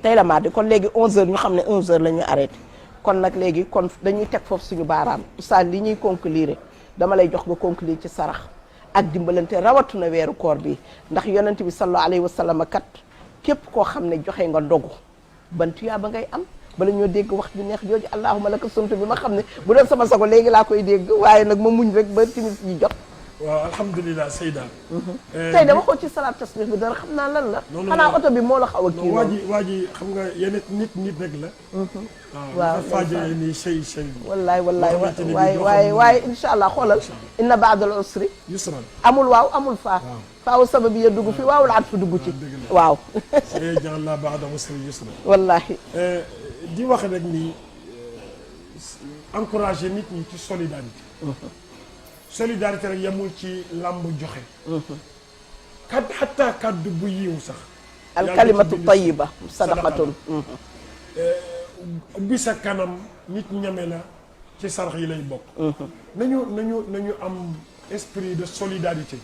tey la mardi kon léegi 11h ñu xam ne 11h la ñuy arrêté kon nag léegi kon dañuy teg foofu suñu baaraam Oustaz li ñuy conclure dama lay jox nga conclure ci sarax ak dimbalante rawatuna weeru koor bi ndax yonent bi sallallahu alayhi wa sallam kat képp koo xam ne joxe nga ndogu ban tuyaa ba ngay am bala ñoo dégg wax ju neex jooju allahumma laka sumtu bi ma xam ne bu doon sama sago léegi laa koy dégg waaye nag ma muñ rek ba timis yi jot. waaw alhamdulilah Seyda. tey da waxoo ci salaat tasbih bi dara xam naa lan la. xanaa oto bi moo la xaw a kii. waa ji xam nga yenn nit rek la. waaw dafa faajee ni sey. waaye incha allah xoolal. inna ba'dal usri yusran amul waaw amul faa. faaw sabab ya dugg fi waawul at fi dugg ci. waaw. sayaj'alu ba'da usri yusran. wallaahi. di wax rek ni encourager nit ñi ci solidarité. solidarité rek yamul ci làmb joxe. xataa kàddu bu yiw sax. alkalimatu tayyiba sadaqatun. ubbi sa kanam nit ñame la ci sarax yi lay bokk. nañu am esprit de solidarité.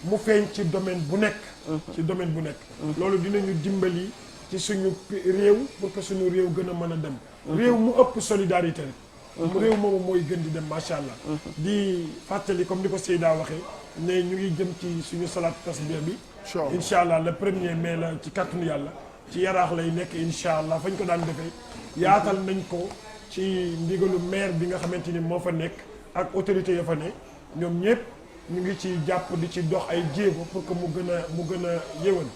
mu feeñ ci domaine bu nekk. loolu dinañu dimbali ci suñu réew pour que suñu réew gën a mën a dem. réew mu ëpp solidarité rek. réew moomu mooy gën di dem macha allah. di fàttali comme ni ko Seyda waxee ne ñu ngi jëm ci suñu salaat tasbih bi. incha allah le 1er mai la ci kàttanu yàlla. ci yaraax lay nekk incha allah fañ ko daan defee. yaatal nañ ko ci ndigalu maire bi nga xamante ni moo fa nekk ak autorité ya fa ne ñoom ñëpp ñu ngi ci jàpp di ci dox ay jéego pour que mu gën a yéwén.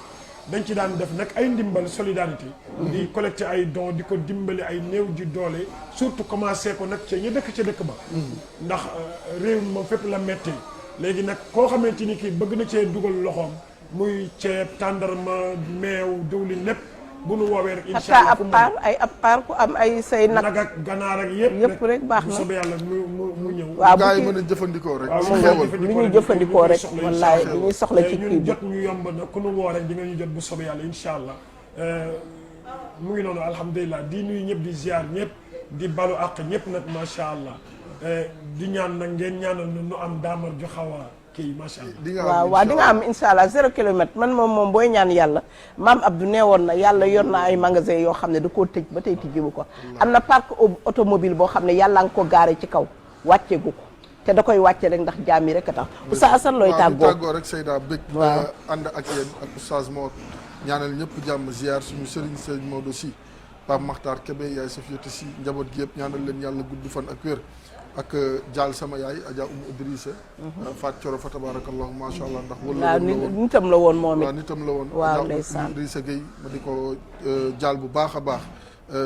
dañ ci daan def nag ay ndimbal solidarité. di collecté ay dons di ko dimbali ay néew ji doole surtout commencé ko nag ca ñu dëkk ca dëkk ba. ndax réew mi moom fépp la méttee. léegi nag koo xamante ni kii bëgg na cee dugal loxoom muy ceeb tàndarma meew diwlin lépp bu nu woowee rek. incha allah ab paar ku am ay say nag ak ganaar ak yëpp rek baax na bu soobee yàlla mu ñëw. waaw gaa yi mën a jëfandikoo rek. li ñuy jëfandikoo rek wallaay li ñuy soxla ci kii bi jot ñu yomb na ku nu woo rek di nga ñu jot bu soobee yàlla incha allah mu ngi noonu alhamdulilah di nuyu ñëpp di ziar ñëpp di balu àq ñëpp nag macha allah di ñaan nag ngeen ñaanal nu am daamar ju xaw a kii macha allah. waaw di nga am incha allah 0 kilomètre man moom booy ñaan yàlla maam Abdou nee woon na yàlla yor na ay magasin yoo xam ne da koo tëj ba tey tijjiwu ko am na parc automobile boo xam ne yàlla nga ko gaare ci kaw wàcceegu ko te da koy wàcce rek ndax jaam yi rek a tax Oustaz Assane looy tàggoo rek Seyda bëgg ànd ak yéen ak Oustaz Mor ñaanal ñëpp jàmm ziar suñu sëriñ sëriñ Maodo Sy Pape Makhtar Kébé yaay Safiatou Sy njaboot gi yëpp ñaanal leen yàlla gudd fan ak wér ak jaal sama yaay Adja Idrissa Faat Coro fa tabarakallahu macha allah ndax waaw nitam la woon moom it waaw nitam la woon waaw Adja Idrissa Gueye ma di ko jaal bu baax a baax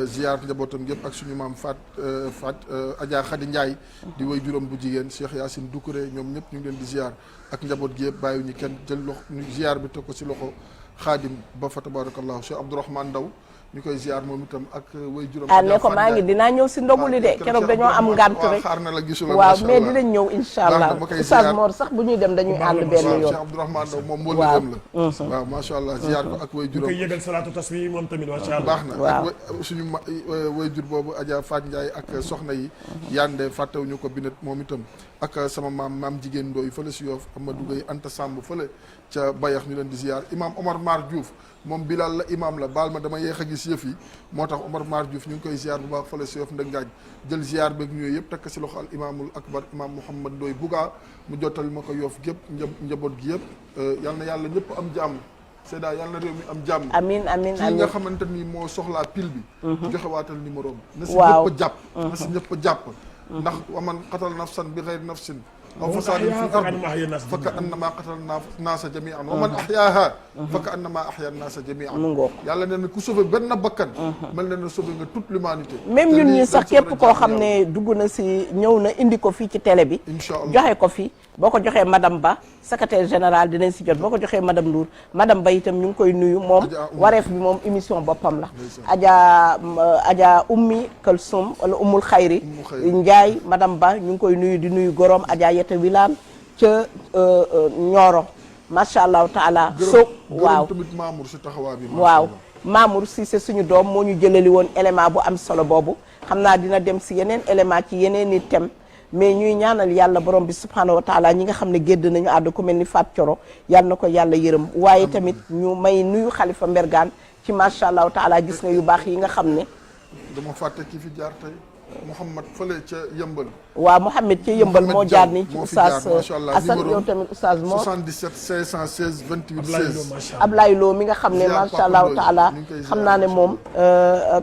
ziar njabootam yëpp ak suñu maam Faat Adja Khady Ndiaye di way juróom bu jigéen Cheikh Yacine Doucouré ñoom ñëpp ñu ngi leen di ziar ak njaboot gi yëpp bàyyi ñu kenn jël loxo ziar bi teg ko si loxo Khadim ba fa tabarakallahu Cheikh Abdourahmane Ndaw ñu koy ziar moom itam ak way juróom ne ko maa ngi dinaa ñëw si ndogu li de keroog dañoo am ngànt rek xaar na la gisul waaw mais dinañ ñëw insha allah Oustaz Mor sax bu ñuy dem dañuy ànd benn yoon Cheikh Abdourahmane Ndaw moom moo la dem la waaw macha allah ziar ko ak way juróom koy yëgal salaatu tasbih moom tamit macha allah baax na ak suñu way jur boobu Adja Faat Ndiaye ak soxna yi yande fàttewuñu ko binat moom itam ak sama maam jigéen ndooy fële si Yoff Amadou Gueye Anta Samb fële ca Bayax ñu leen di ziar imam Omar Mar Diouf moom Bilal la imam la baal ma dama yeex a gis yëf yi moo tax Omar Mar Diouf ñu ngi koy ziar bu baax fële si Yoff ndëngaañ jël ziar beeg ñooyu yëpp tekk si loxo al imamul akbar imam Mouhamad Ndoye Bouga mu jottali ma ko Yoff gépp njaboot gi yëpp yal na yàlla ñëpp am jàmm Seyda yal na réew mi am jàmm amiin amiin kii nga xamante ni moo soxlaa pile bi joxe waatal numéro bi na si ñëpp jàpp na si ñëpp jàpp ndax waman qatal nafsan bi ghayri nafsin aw fasaadin fi ard fa ka annama qatal naasa jamian wa man ahyaaha fa ka annama ahya naasa jamian yàlla nee na ku sauvé benn bakkan mel na ne sauvé nga toute l'humanité même ñun ñi sax képp koo xam ne dugg na si ñëw na indi ko fii ci télé bi joxe ko fi boo ko joxee madame Ba secrétaire général dinañ si jot boo ko joxee madame Ndour madame Ba itam ñu ngi koy nuyu moom wareef bi moom émission boppam la Adja Ummi Kalsum wala Ummul Xayri Ndiaye madame Ba ñu ngi koy nuyu di nuyu gorom Adja Yete Wilaan ca Nioro macha allahu taala so waaw tamit Mamour si taxawaa bi waaw Mamour si c'est suñu doom moo ñu jëlali woon élément bu am solo boobu xam naa dina dem si yeneen élément ci yeneen i thème mais ñuy ñaanal yàlla borom bi subhanahu wa taala ñi nga xam ne gédd nañu àdd ku mel ni Fat Coro yàlla na ko yàlla yërëm waaye tamit ñu may nuyu Khalifa Mbergane ci macha allahu taala gis nga yu baax yi nga xam ne dama fàtte ki fi jaar tey Mouhamad fële ca Yëmbal waaw Mouhamed ca Yëmbal moo jaar ni ci Oustaz Assane yow tamit Oustaz Mor 77 516 28 16 Ablaye Lo mi nga xam ne macha allahu taala xam naa ne moom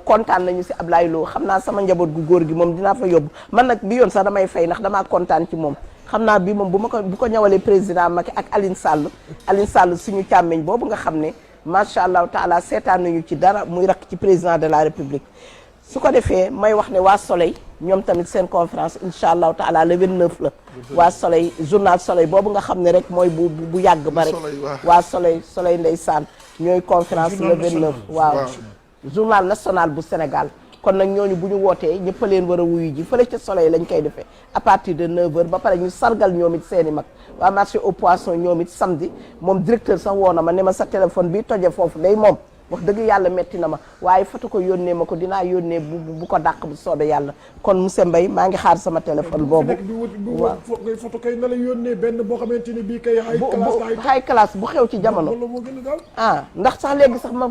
kontaan nañu si Ablaye Lo xam naa sama njaboot gu góor gi moom dinaa fa yóbbu man nag bi yoon sax damay fay ndax damaa kontaan ci moom xam naa bi moom bu ko ñëwalee président Macky ak Aline Sall suñu càmmeñ boobu nga xam ne macha allahu taala seetaan nañu ci dara muy rakk ci président de la république su ko defee may wax ne waa Soleil ñoom tamit seen conférence incha allahu taala le 29 la waa Soleil journal Soleil boobu nga xam ne rek mooy bu yàgg ba rek waa Soleil ndeysaan ñooy conférence le 29 waaw journal national bu Sénégal kon nag ñooñu bu ñu wootee ñëpp a leen war a wuyu ji fële ca Soleil lañ koy defee à partir de 9h ba pare ñu sargal ñoom it seen i mag waa marché au poisson ñoom it samedi moom directeur sax woo na ma ne ma sa téléphone bi toje foofu day moom wax dëgg yàlla metti na ma waaye foto ko yónnee ma ko dinaa yónnee bu ko dàq bu soobee yàlla kon monsieur Mbaye maa ngi xaar sama téléphone boobu waaw ngay foto kay na la yónnee benn boo xamante ni bii kay high class bu xew ci jamono ndax sax léegi sax ma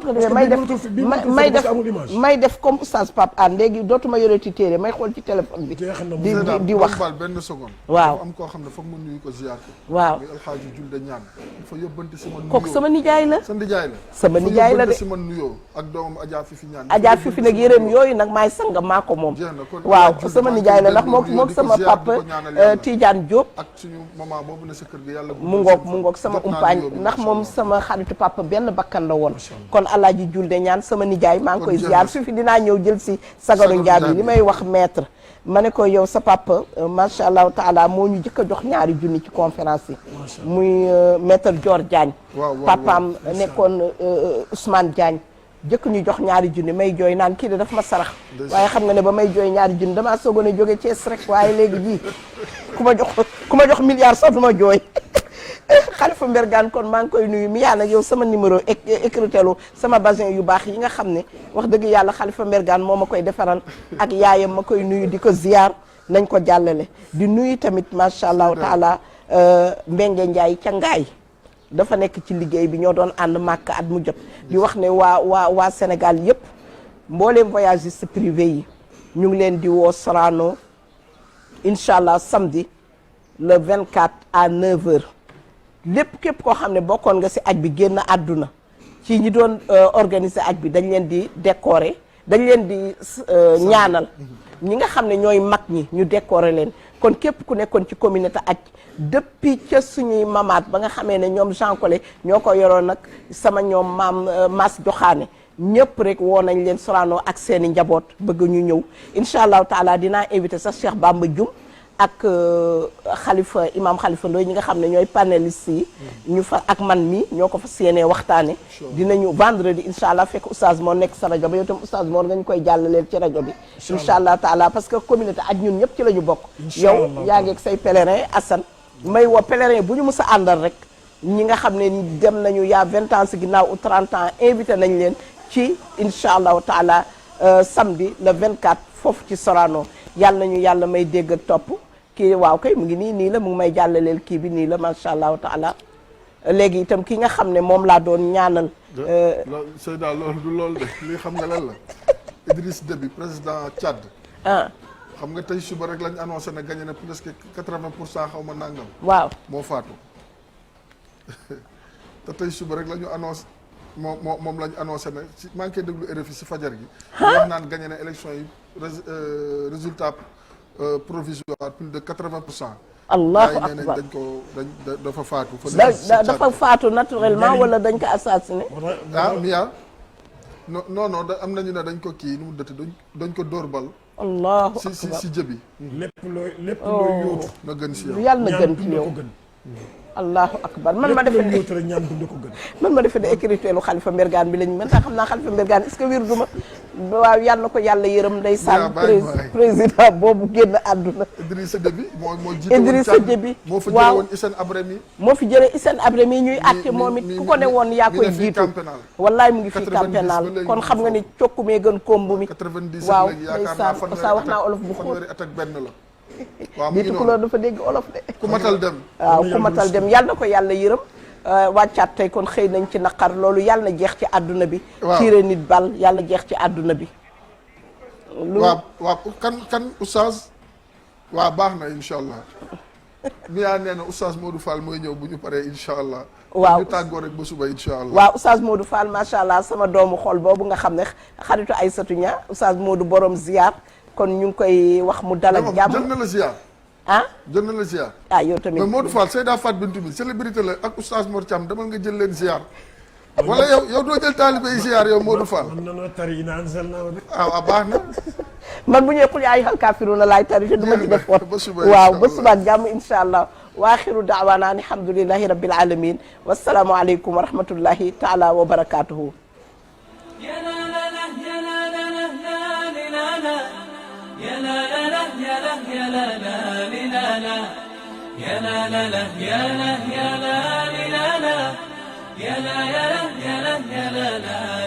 may def comme oustaz Pape Anne léegi dootuma yore ci téere may xool ci téléphone bi di wax benn seconde waaw am koo xam ne foog ma nuyu ko ziar ko waaw muy alxaaji Julde ñaan dafa yóbbante sama nuyoo kooku sama nijaay la sa nijaay la sama nijaay la de man nuyoo ak doomam Adja Fifi ñaan Adja Fifi nag yërëm yooyu nag maay sanga maa ko moom waaw sama nijaay la ndax moom sama papa Tidiane Diop ak suñu maman boobu ne sa kër gi yàlla mu ngoog sama umpaañ ndax moom sama xaritu papa benn bakkan la woon kon Alaaji Julde ñaan sama nijaay maa ngi koy ziar Fifi dinaa ñëw jël si sagaru njaab yi li may wax maître ma ne ko yow sa papa macha allahu taala moo ñu jëkk a jox ñaari junni ci conférence yi muy maître Dior Diagne papaam nekkoon Ousmane Diagne jëkk ñu jox ñaari junni may jooy naan kii de daf ma sarax waaye xam nga ne ba may jooy ñaari junni damaa soogoon a jóge Thiès rek waaye léegi ji ku ma jox milliard sax du ma jooy Khalifa Mbergane kon maa ngi koy nuyu mi yaa nag yow sama numéro écritelu sama basin yu baax yi nga xam ne wax dëgg yàlla Khalifa Mbergane moo ma koy defaral ak yaayam ma koy nuyu di ko ziar nañ ko jàllale di nuyu tamit macha allah taala Mbengue Ndiaye ca Ngaay dafa nekk ci liggéey bi ñoo doon ànd màkk at mu jot di wax ne waa Sénégal yëpp mbooleem voyagiste privé yi ñu ngi leen di woo Sorano incha allah samedi le 24 à 9h lépp képp koo xam ne bokkoon nga si aj bi génn àdduna ci ñi doon organiser aj bi dañ leen di décorer dañ leen di ñaanal ñi nga xam ne ñooy mag ñi ñu décorer leen kon képp ku nekkoon ci communauté aj depuis ca suñuy mamaat ba nga xamee ne ñoom Jean Collé ñoo ko yoroon nag sama ñoom maam Mass Joxaane ñëpp rek woo nañ leen Sorano ak seeni njaboot bëgg ñu ñëw incha allahu taala dinaa invité sax Cheikh Bamba Dioum ak Khalifa imam Khalifa Ndoye ñi nga xam ne ñooy panélistes yi ñu fa ak man mi ñoo ko fa séenee waxtaane dinañu vendredi incha allah fekk oustaz moo nekk sa rajo ba yow tam oustaz moo nga ñu koy jàllaleel ci rajo bi incha allah taala parce que communauté aj ñun ñëpp ci la ñu bokk yow yaa ngi ak say pèlerin Assane may woo pèlerin bu ñu mës a àndal rek ñi nga xam ne dem nañu yaa 20 ans si ginnaaw ou 30 ans invité nañ leen ci incha allahu taala samedi le 24 foofu ci Sorano yàlla nañu yàlla may dégg ak topp kii waaw kay mu ngi nii la mu ngi may jàllaleel kii bi nii la macha allahu taala léegi itam ki nga xam ne moom laa doon ñaanal. Seyda loolu du loolu de lii xam nga lan la Idriss Déby président Tchad. xam nga tey suba rek lañ annoncé ne gagné na presque 80% xaw ma nangam. waaw moo faatu te tey suba rek la ñu annoncé moom lañ annoncé ne si maa ngi koy déglu RFI si fajar gi. wax naan gagné na élection yi résultat provisoire plus de 80%. allahu akbar dañ ko dafa faatu. dafa faatu naturellement wala dañ ko assassiné. Mia non am nañu ne dañ ko kii nu mu dëtt dañ ko dóor bal. allahu akbar si jëbi. lépp looy yóotu. na gën si yow yàlla na gën ci yow. allahu akbar man ma defe ne ñaan dund ko gën. man ma defe ne écriture lu Khalifa Mbergane bi lañ mën tax xam naa Khalifa Mbergane est-ce que wér duma waaw yàlla na ko yàlla yërëm ndeysaan président boobu génn àdduna Idrissa Déby moo jiite Idrissa Déby moo fi jële woon Hissène Habré moo fi jële Hissène Habré mi ñuy àtte moom it ku ko ne woon yaa koy jiitu wallaay mu ngi fii camp pénal kon xam nga ni cokku mee gën kombu mi 90 waaw yaakaar naa saa wax naa olof bu xóot fanweeri at ak benn la waaw nit ku loolu dafa dégg olof de ku matal dem waaw ku matal dem yàlla na ko yàlla yërëm wàccaat tey kon xëy nañ ci naqar loolu yàlla na jeex ci àdduna bi tiire nit bal yàlla jeex ci àdduna bi waaw kan oustaz waaw baax na incha allah Mia nee na oustaz Modou Fall mooy ñëw bu ñu paree incha allah waaw ñu tàggoo rek ba suba incha allah waaw oustaz Modou Fall macha allah sama doomu xol boobu nga xam ne xaritu Aïssatou Nia oustaz Modou borom ziar kon ñu ngi koy wax mu dal ak jàmm jël na la ziar jël na la ziar yow tamit mais Modou Fall Seyda Fat Bintou bi célébrité la ak oustaz Mor Thiam demal nga jël leen ziar wala yow doo jël taalibe yi ziar yow Modou Fall baax na man bu ñëwee xul yaa ayyuhal kaafiruuna laay tari te du ma ci def woon waaw ba suba ak jàmm insha allah wa axiru daawaana an alhamdulillahi rabbil alamin wassalaamu aleykum wa rahmatullahi taala wa barakatuhu يا لا لا لا يا لا يا لا لا لا لا يا لا لا لا يا لا يا لا لا لا يا لا يا لا يا لا يا لا لا لا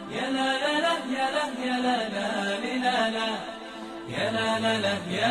يا لا لا لا يا لا يا لا لا لا يا لا لا لا يا